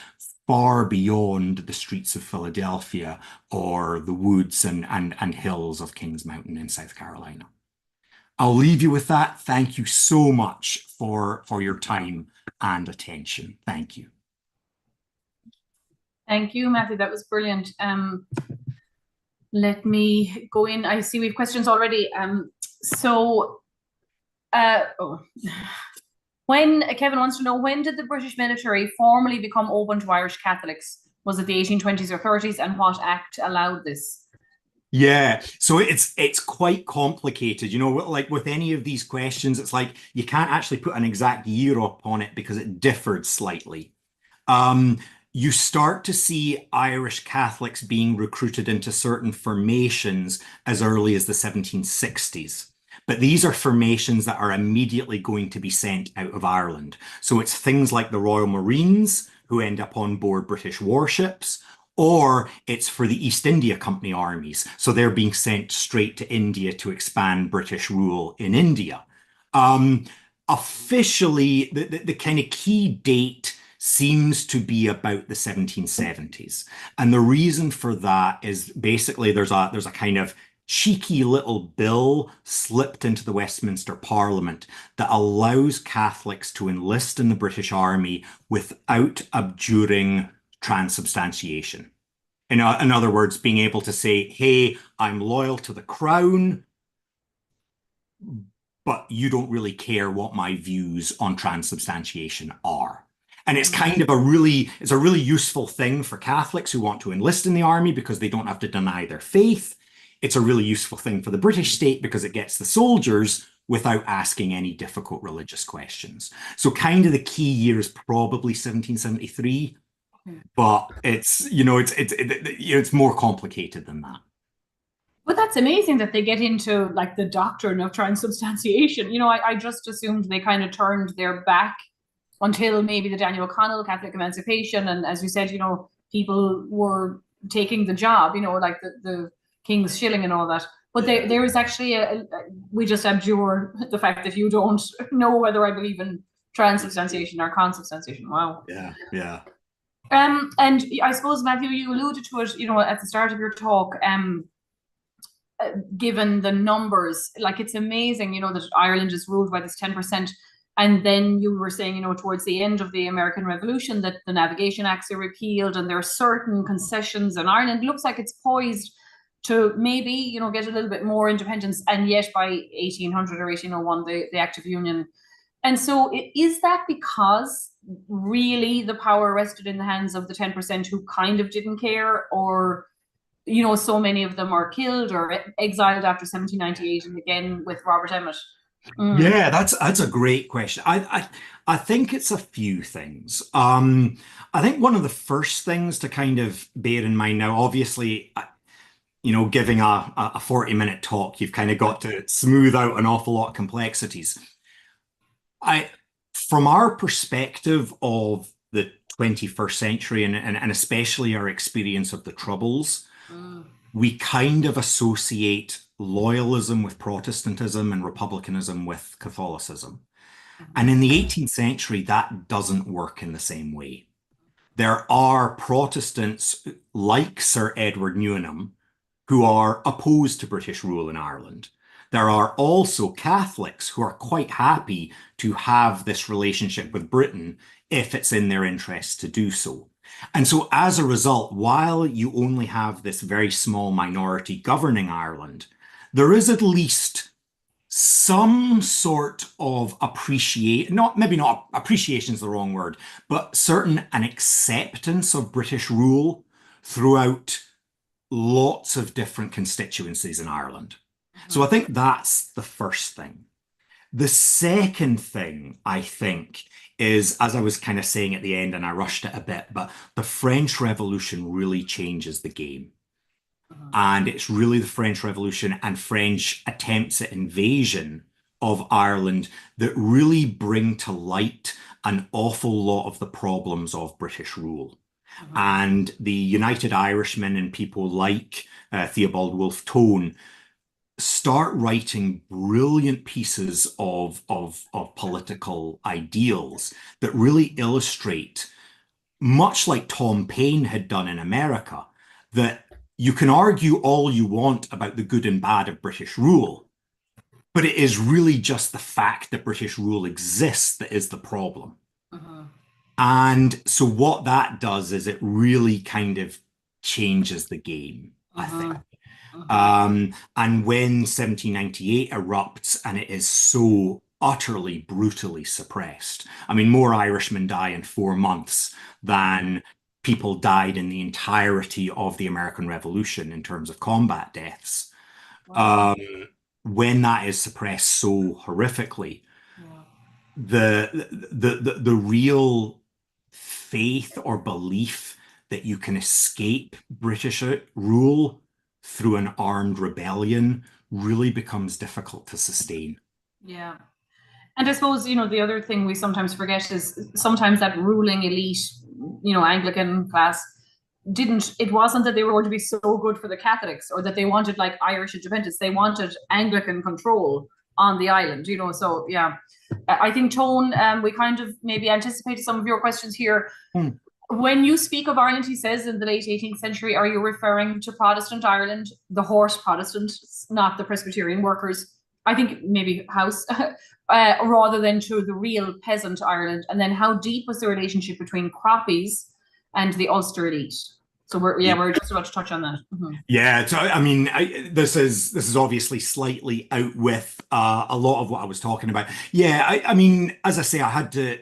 far beyond the streets of Philadelphia or the woods and hills of Kings Mountain in South Carolina. I'll leave you with that. Thank you so much for your time and attention. Thank you. Thank you, Matthew. That was brilliant. Let me go in. I see we have questions already. When Kevin wants to know, when did the British military formally become open to Irish Catholics? Was it the 1820s or 30s, and what act allowed this? Yeah, so it's quite complicated. You know, like with any of these questions, it's like you can't actually put an exact year up on it because it differed slightly. You start to see Irish Catholics being recruited into certain formations as early as the 1760s. But these are formations that are immediately going to be sent out of Ireland. So it's things like the Royal Marines who end up on board British warships, or it's for the East India Company armies. So they're being sent straight to India to expand British rule in India. Officially, the kind of key date seems to be about the 1770s. And the reason for that is basically there's a kind of cheeky little bill slipped into the Westminster Parliament that allows Catholics to enlist in the British Army without abjuring transubstantiation. In other words, being able to say, hey, I'm loyal to the crown, but you don't really care what my views on transubstantiation are. And it's kind of a really useful thing for Catholics who want to enlist in the army because they don't have to deny their faith. It's a really useful thing for the British state because it gets the soldiers without asking any difficult religious questions. So kind of the key year is probably 1773, but it's more complicated than that. But that's amazing that they get into like the doctrine of transubstantiation. You know, I just assumed they kind of turned their back until maybe the Daniel O'Connell Catholic Emancipation, and as you said, you know, people were taking the job, you know, like the King's Shilling and all that. But there is actually we just abjure the fact that you don't know whether I believe in transubstantiation or consubstantiation. Wow. Yeah. And I suppose, Matthew, you alluded to it, at the start of your talk. Given the numbers, like it's amazing, that Ireland is ruled by this 10%. And then you were saying, towards the end of the American Revolution, that the Navigation Acts are repealed and there are certain concessions, and Ireland looks like it's poised to maybe, get a little bit more independence. And yet by 1800 or 1801, the Act of Union. And so is that because really the power rested in the hands of the 10% who kind of didn't care, or so many of them are killed or exiled after 1798, and again with Robert Emmet? Yeah, that's a great question. I think it's a few things. I think one of the first things to kind of bear in mind now, obviously, giving a 40-minute talk, you've kind of got to smooth out an awful lot of complexities. From our perspective of the 21st century and especially our experience of the Troubles, we kind of associate loyalism with Protestantism and republicanism with Catholicism. And in the 18th century, that doesn't work in the same way. There are Protestants like Sir Edward Newnham who are opposed to British rule in Ireland. There are also Catholics who are quite happy to have this relationship with Britain if it's in their interest to do so. And so as a result, while you only have this very small minority governing Ireland, there is at least some sort of maybe not appreciation is the wrong word, but an acceptance of British rule throughout lots of different constituencies in Ireland. So I think that's the first thing. The second thing, I think, is, as I was kind of saying at the end, and I rushed it a bit, but the French Revolution really changes the game. And it's really the French Revolution and French attempts at invasion of Ireland that really bring to light an awful lot of the problems of British rule. And the United Irishmen and people like Theobald Wolfe Tone start writing brilliant pieces of political ideals that really illustrate, much like Tom Paine had done in America, that you can argue all you want about the good and bad of British rule, but it is really just the fact that British rule exists that is the problem. And so what that does is it really kind of changes the game, I think. And when 1798 erupts and it is so utterly, brutally suppressed, I mean, more Irishmen die in 4 months than people died in the entirety of the American Revolution in terms of combat deaths. Wow. When that is suppressed so horrifically, the real faith or belief that you can escape British rule through an armed rebellion really becomes difficult to sustain. Yeah. And I suppose, the other thing we sometimes forget is sometimes that ruling elite, Anglican class, it wasn't that they were going to be so good for the Catholics or that they wanted like Irish independence. They wanted Anglican control on the island, so yeah. I think, Tone, we kind of maybe anticipated some of your questions here. When you speak of Ireland, he says, in the late 18th century, are you referring to Protestant Ireland, the horse Protestants, not the Presbyterian workers? I think maybe house, rather than to the real peasant Ireland. And then how deep was the relationship between croppies and the Ulster elite? So we're just about to touch on that. Yeah, so I mean, this is obviously slightly out with a lot of what I was talking about. Yeah, I mean, as I say, I had to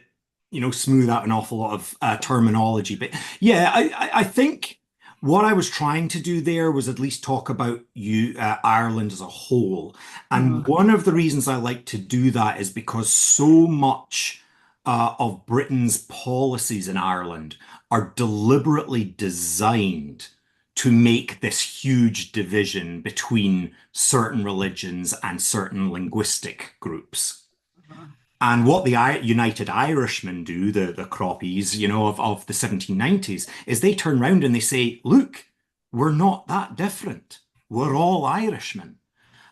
smooth out an awful lot of terminology. But yeah, I think what I was trying to do there was at least talk about Ireland as a whole. And one of the reasons I like to do that is because so much of Britain's policies in Ireland are deliberately designed to make this huge division between certain religions and certain linguistic groups. And what the United Irishmen do, the croppies, of the 1790s, is they turn around and they say, look, we're not that different. We're all Irishmen.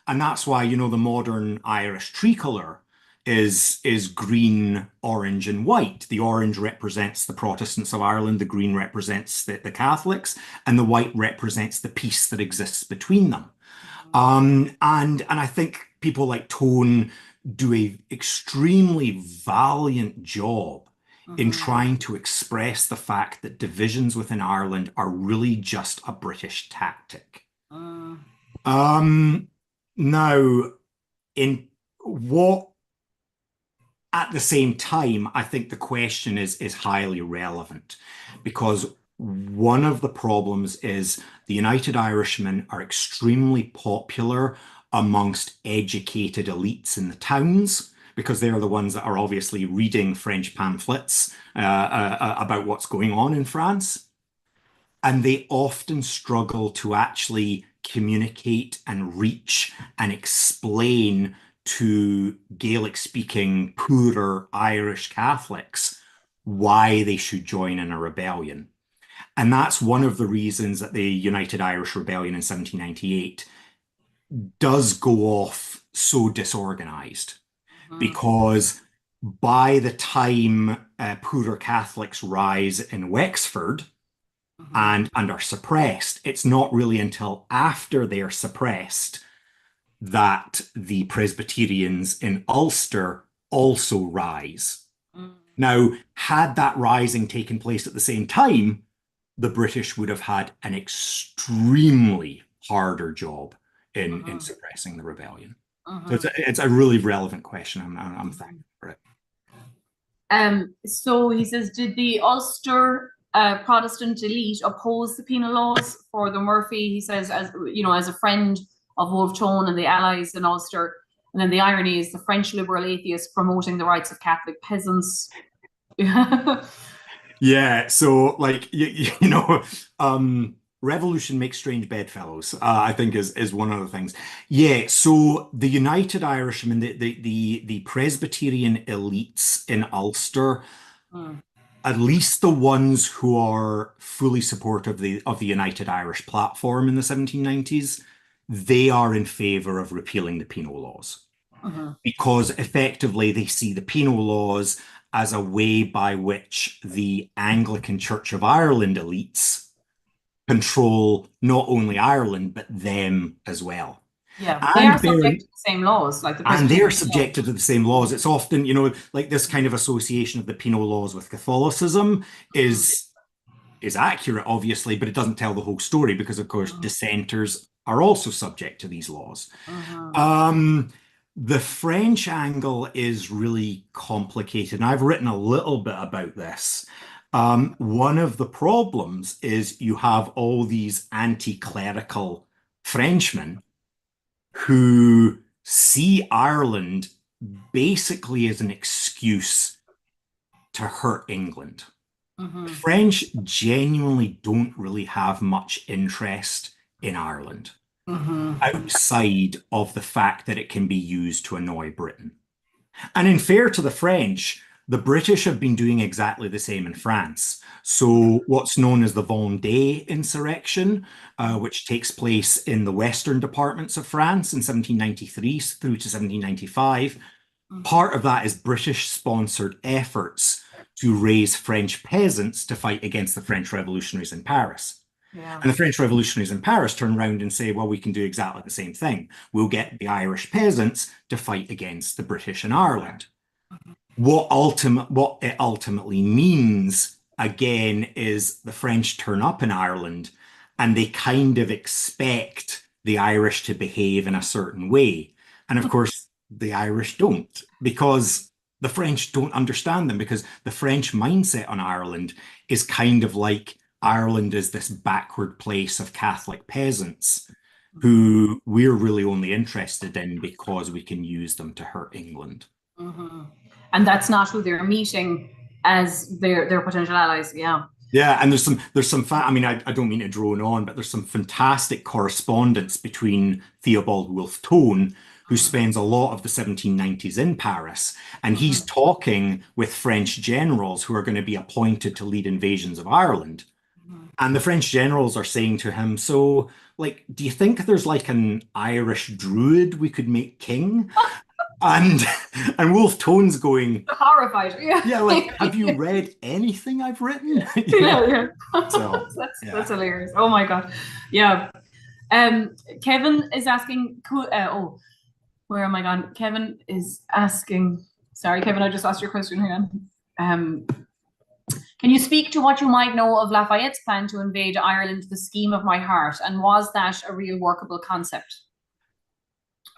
And that's why, the modern Irish tricolour is green, orange, and white. The orange represents the Protestants of Ireland, the green represents the Catholics, and the white represents the peace that exists between them. And I think people like Tone do a extremely valiant job in trying to express the fact that divisions within Ireland are really just a British tactic. Now, in what at the same time, I think the question is highly relevant because one of the problems is the United Irishmen are extremely popular amongst educated elites in the towns because they're the ones that are obviously reading French pamphlets about what's going on in France. And they often struggle to actually communicate and reach and explain to Gaelic-speaking, poorer Irish Catholics why they should join in a rebellion. And that's one of the reasons that the United Irish Rebellion in 1798 does go off so disorganized, because by the time poorer Catholics rise in Wexford and are suppressed, it's not really until after they're suppressed that the Presbyterians in Ulster also rise. Now, had that rising taken place at the same time, the British would have had an extremely harder job in suppressing the rebellion. So it's a really relevant question. I'm thankful for it. So he says, did the Ulster Protestant elite oppose the penal laws for the Murphy? He says, as you know, as a friend of Wolfe Tone and the Allies in Ulster. And then the irony is the French liberal atheists promoting the rights of Catholic peasants. Yeah, so like you know, revolution makes strange bedfellows. I think is one of the things. Yeah, so the United Irishmen, the Presbyterian elites in Ulster, at least the ones who are fully supportive of the United Irish platform in the 1790s, they are in favor of repealing the penal laws because effectively they see the penal laws as a way by which the Anglican Church of Ireland elites control not only Ireland, but them as well. Yeah, they are subject to the same laws, like the and they're subjected to the same laws. It's often, you know, like this kind of association of the penal laws with Catholicism is accurate, obviously, but it doesn't tell the whole story because, of course, dissenters are also subject to these laws. The French angle is really complicated, and I've written a little bit about this. One of the problems is you have all these anti-clerical Frenchmen who see Ireland basically as an excuse to hurt England. The French genuinely don't really have much interest in Ireland outside of the fact that it can be used to annoy Britain. And in fair to the French, the British have been doing exactly the same in France. So what's known as the Vendée insurrection, which takes place in the western departments of France in 1793 through to 1795, part of that is British-sponsored efforts to raise French peasants to fight against the French revolutionaries in Paris. Yeah. And the French revolutionaries in Paris turn around and say, well, we can do exactly the same thing. We'll get the Irish peasants to fight against the British in Ireland. What it ultimately means, again, is the French turn up in Ireland and they kind of expect the Irish to behave in a certain way. And of course, the Irish don't, because the French don't understand them, because the French mindset on Ireland is kind of like Ireland is this backward place of Catholic peasants who we're really only interested in because we can use them to hurt England. And that's not who they're meeting as their potential allies. Yeah. Yeah, and there's some I mean, I don't mean to drone on, but there's some fantastic correspondence between Theobald Wolfe Tone, who spends a lot of the 1790s in Paris, and he's talking with French generals who are going to be appointed to lead invasions of Ireland. And the French generals are saying to him, so, like, do you think there's like an Irish druid we could make king? and and Wolf Tone's going, Horrified. Yeah. yeah, like, have you read anything I've written? Yeah. So That's hilarious. Oh my God. Yeah. Kevin is asking, where am I gone? Kevin is asking, sorry, Kevin, I just asked your question here. Can you speak to what you might know of Lafayette's plan to invade Ireland, the scheme of my heart, and was that a real workable concept?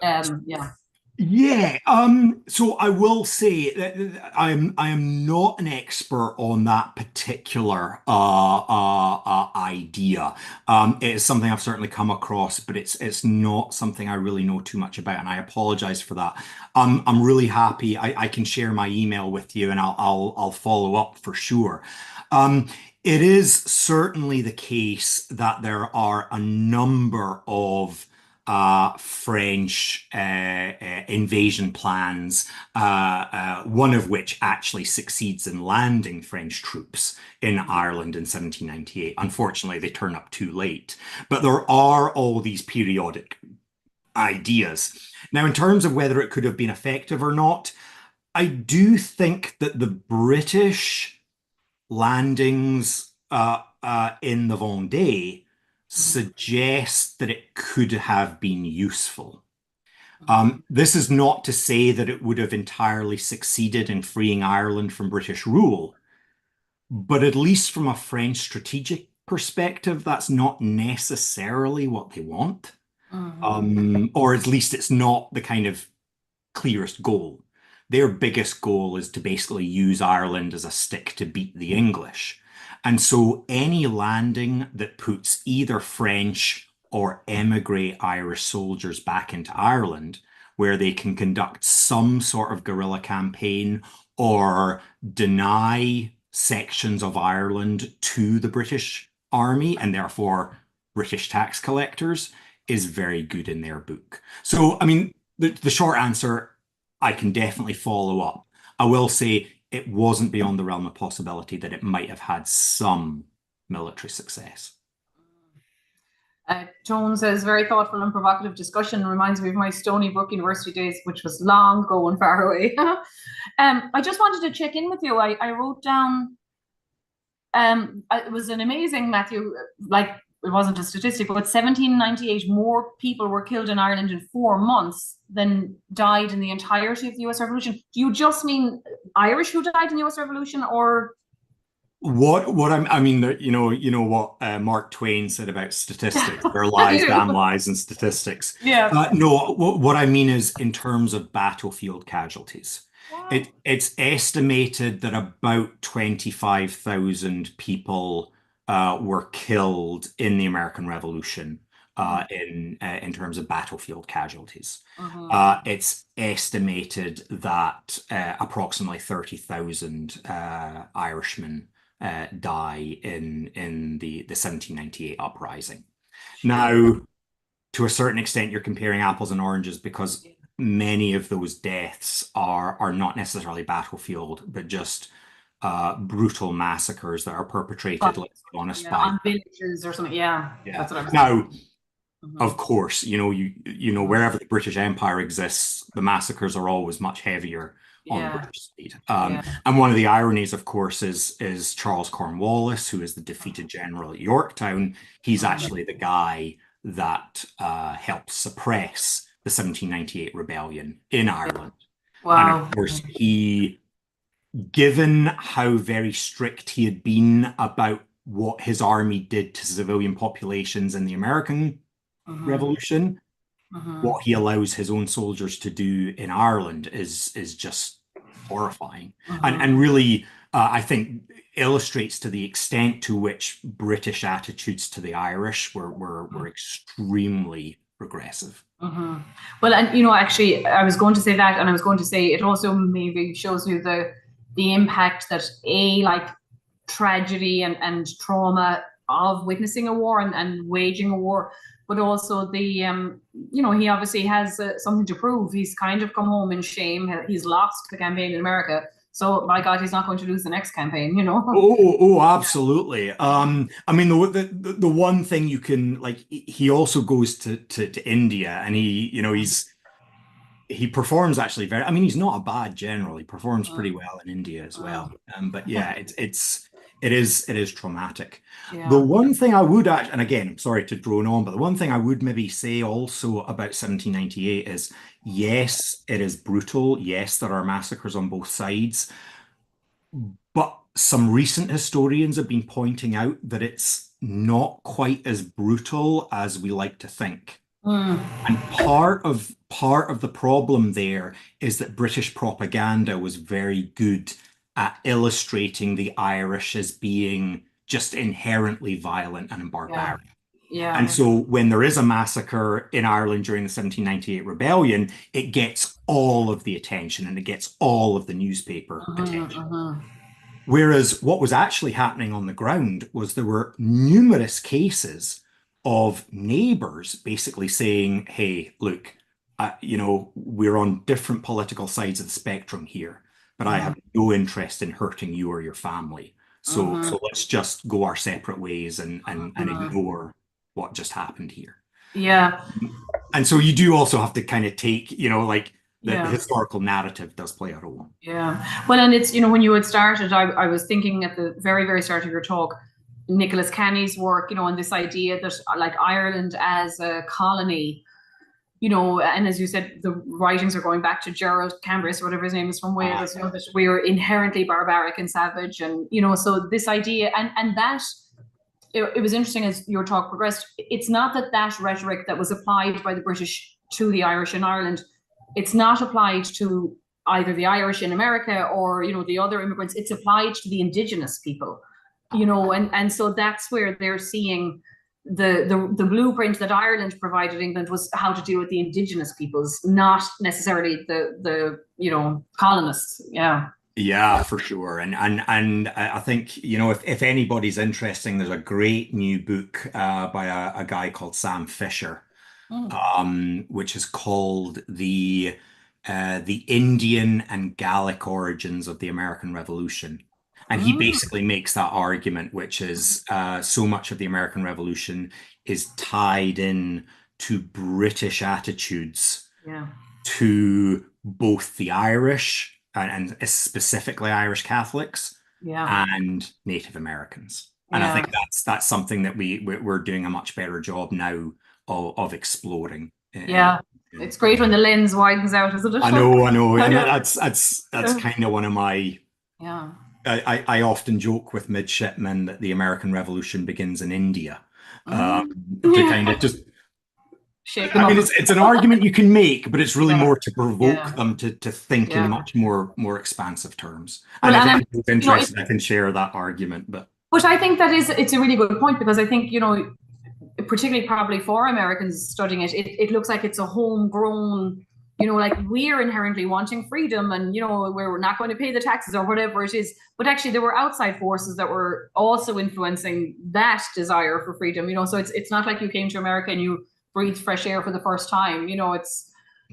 Yeah. Yeah, so I will say that I am not an expert on that particular idea. It is something I've certainly come across, but it's not something I really know too much about, and I apologize for that. I'm really happy. I can share my email with you, and I'll follow up for sure. It is certainly the case that there are a number of French invasion plans, one of which actually succeeds in landing French troops in Ireland in 1798. Unfortunately, they turn up too late. But there are all these periodic ideas. Now, in terms of whether it could have been effective or not, I do think that the British landings in the Vendée suggest that it could have been useful. This is not to say that it would have entirely succeeded in freeing Ireland from British rule, but at least from a French strategic perspective, that's not necessarily what they want. Or at least it's not the kind of clearest goal. Their biggest goal is to basically use Ireland as a stick to beat the English. And so any landing that puts either French or emigre Irish soldiers back into Ireland, where they can conduct some sort of guerrilla campaign or deny sections of Ireland to the British army and therefore British tax collectors, is very good in their book. So, I mean, the short answer, I can definitely follow up. I will say it wasn't beyond the realm of possibility that it might have had some military success. Joan says, very thoughtful and provocative discussion. Reminds me of my Stony Brook University days, which was long ago and far away. I just wanted to check in with you. I wrote down, it was an amazing, Matthew, like, it wasn't a statistic, but 1798 more people were killed in Ireland in 4 months than died in the entirety of the US Revolution. Do you just mean Irish who died in the US Revolution, or I mean, you know what Mark Twain said about statistics. There are lies, damn lies, and statistics. Yeah. No, what I mean is in terms of battlefield casualties. Wow. It's estimated that about 25,000 people were killed in the American Revolution in terms of battlefield casualties. It's estimated that approximately 30,000 Irishmen die in the 1798 uprising. Now, to a certain extent, you're comparing apples and oranges because many of those deaths are not necessarily battlefield, but just brutal massacres that are perpetrated, let's be honest, by on villages or something. Yeah. That's what I was now. Of course, you know wherever the British Empire exists, the massacres are always much heavier on the British side. And one of the ironies, of course, is Charles Cornwallis, who is the defeated general at Yorktown. He's actually the guy that helped suppress the 1798 rebellion in Ireland. Wow. And of course, given how very strict he had been about what his army did to civilian populations in the American Revolution, what he allows his own soldiers to do in Ireland is just horrifying, and really, I think illustrates to the extent to which British attitudes to the Irish were extremely regressive. Well, and actually, I was going to say that, and I was going to say it also maybe shows you the impact that like tragedy and trauma of witnessing a war and waging a war, but also the he obviously has something to prove. He's kind of come home in shame. He's lost the campaign in America, so by God, he's not going to lose the next campaign. Oh, absolutely. I mean, the one thing you can, like, he also goes to India, and he's he performs actually very, I mean, he's not a bad general. He performs pretty Mm, well in India as mm. well. But yeah, it is traumatic. The Yeah. one thing I would actually, and again, I'm sorry to drone on, but the one thing I would maybe say also about 1798 is yes, it is brutal. Yes, there are massacres on both sides, but some recent historians have been pointing out that it's not quite as brutal as we like to think. Mm, And part of the problem there is that British propaganda was very good at illustrating the Irish as being just inherently violent and yeah. barbaric. And Yeah. so when there is a massacre in Ireland during the 1798 rebellion, it gets all of the attention and it gets all of the newspaper Mhm, attention. mhm. Whereas what was actually happening on the ground was there were numerous cases of neighbors basically saying, hey, look, we're on different political sides of the spectrum here, but I Mhm, have no interest in hurting you or your family. So, mhm, so let's just go our separate ways and mhm. ignore what just happened here. Yeah. And so you do also have to kind of take, like the Yeah. historical narrative does play a role. Yeah. Well, and it's, when you had started, I was thinking at the very, very start of your talk, Nicholas Canny's work, and this idea that like Ireland as a colony, and as you said, the writings are going back to Gerald Cambris or whatever his name is from Ah, Wales, that we are inherently barbaric and savage. And, so this idea, and that, it was interesting as your talk progressed. It's not that rhetoric that was applied by the British to the Irish in Ireland, it's not applied to either the Irish in America or the other immigrants. It's applied to the indigenous people, and so that's where they're seeing the blueprint that Ireland provided England was how to deal with the indigenous peoples, not necessarily the colonists. Yeah. Yeah, for sure. And I think, if anybody's interesting, there's a great new book by a guy called Sam Fisher, Mm. which is called the Indian and Gallic Origins of the American Revolution. And he Mm. basically makes that argument, which is so much of the American Revolution is tied in to British attitudes Yeah. to both the Irish and specifically Irish Catholics Yeah. and Native Americans. And I Yeah. think that's something that we're doing a much better job now of exploring. Yeah. It's great when the lens widens out, isn't it? I know, and Yeah. that's kind of one of my. Yeah. I often joke with midshipmen that the American Revolution begins in India, um, Mm. to kind Yeah. of just. Shake them I up. mean, it's an argument you can make, but it's really Yeah. more to provoke Yeah. them to think in Yeah. much more expansive terms. And Well, if and anyone's interested, I can share that argument. But but I think it's a really good point, because I think, particularly probably for Americans studying it looks like it's a homegrown, like we're inherently wanting freedom, and we're not going to pay the taxes or whatever it is. But actually, there were outside forces that were also influencing that desire for freedom. So it's not like you came to America and you breathed fresh air for the first time. It's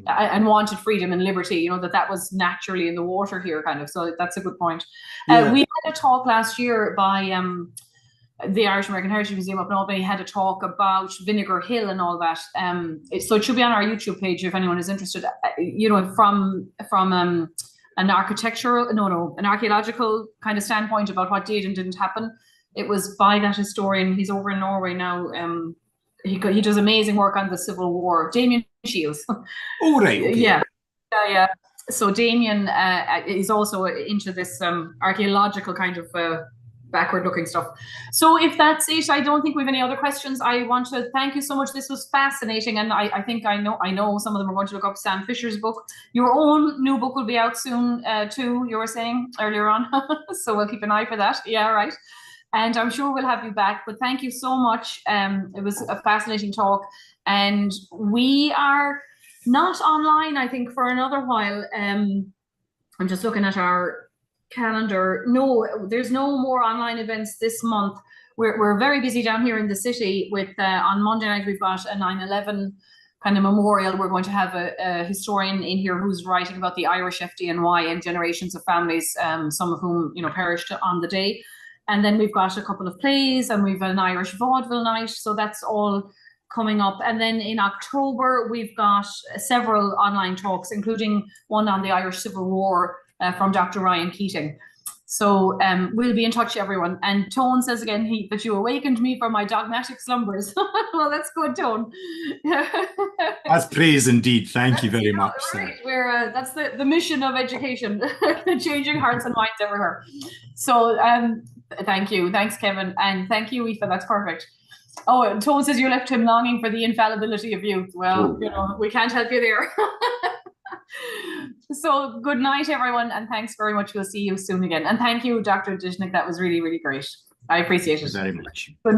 and wanted freedom and liberty. That was naturally in the water here, kind of. So that's a good point. yeah, We had a talk last year by the Irish-American Heritage Museum up in Albany, had a talk about Vinegar Hill and all that. So it should be on our YouTube page if anyone is interested. From an archaeological kind of standpoint about what did and didn't happen. It was by that historian. He's over in Norway now. He does amazing work on the Civil War. Damien Shields. oh right, okay, Yeah. So Damien is also into this archaeological kind of backward looking stuff. So if that's it, I don't think we have any other questions. I want to thank you so much. This was fascinating, and I think I know some of them are going to look up Sam Fisher's book. Your own new book will be out soon too, you were saying earlier on. So we'll keep an eye for that. Yeah, right. And I'm sure we'll have you back. But thank you so much. It was a fascinating talk, and we are not online, I think, for another while. I'm just looking at our calendar. No, there's no more online events this month. We're very busy down here in the city with on Monday night we've got a 9/11 kind of memorial. We're going to have a historian in here who's writing about the Irish FDNY and generations of families, some of whom perished on the day. And then we've got a couple of plays, and we've an Irish vaudeville night. So that's all coming up. And then in October, we've got several online talks, including one on the Irish Civil War from Dr. Ryan Keating. So we'll be in touch, everyone. And Tone says again that you awakened me from my dogmatic slumbers. Well, that's good, Tone. That's praise indeed. Thank you very much. Right. That's the mission of education, changing hearts and minds everywhere. So thank you. Thanks, Kevin. And thank you, Aoife. That's perfect. Oh, and Tone says you left him longing for the infallibility of youth. Well, you know, we can't help you there. So good night, everyone, and thanks very much. We'll see you soon again. And thank you, Dr. Dziennik. That was really, really great. I appreciate it. Very much. Good night.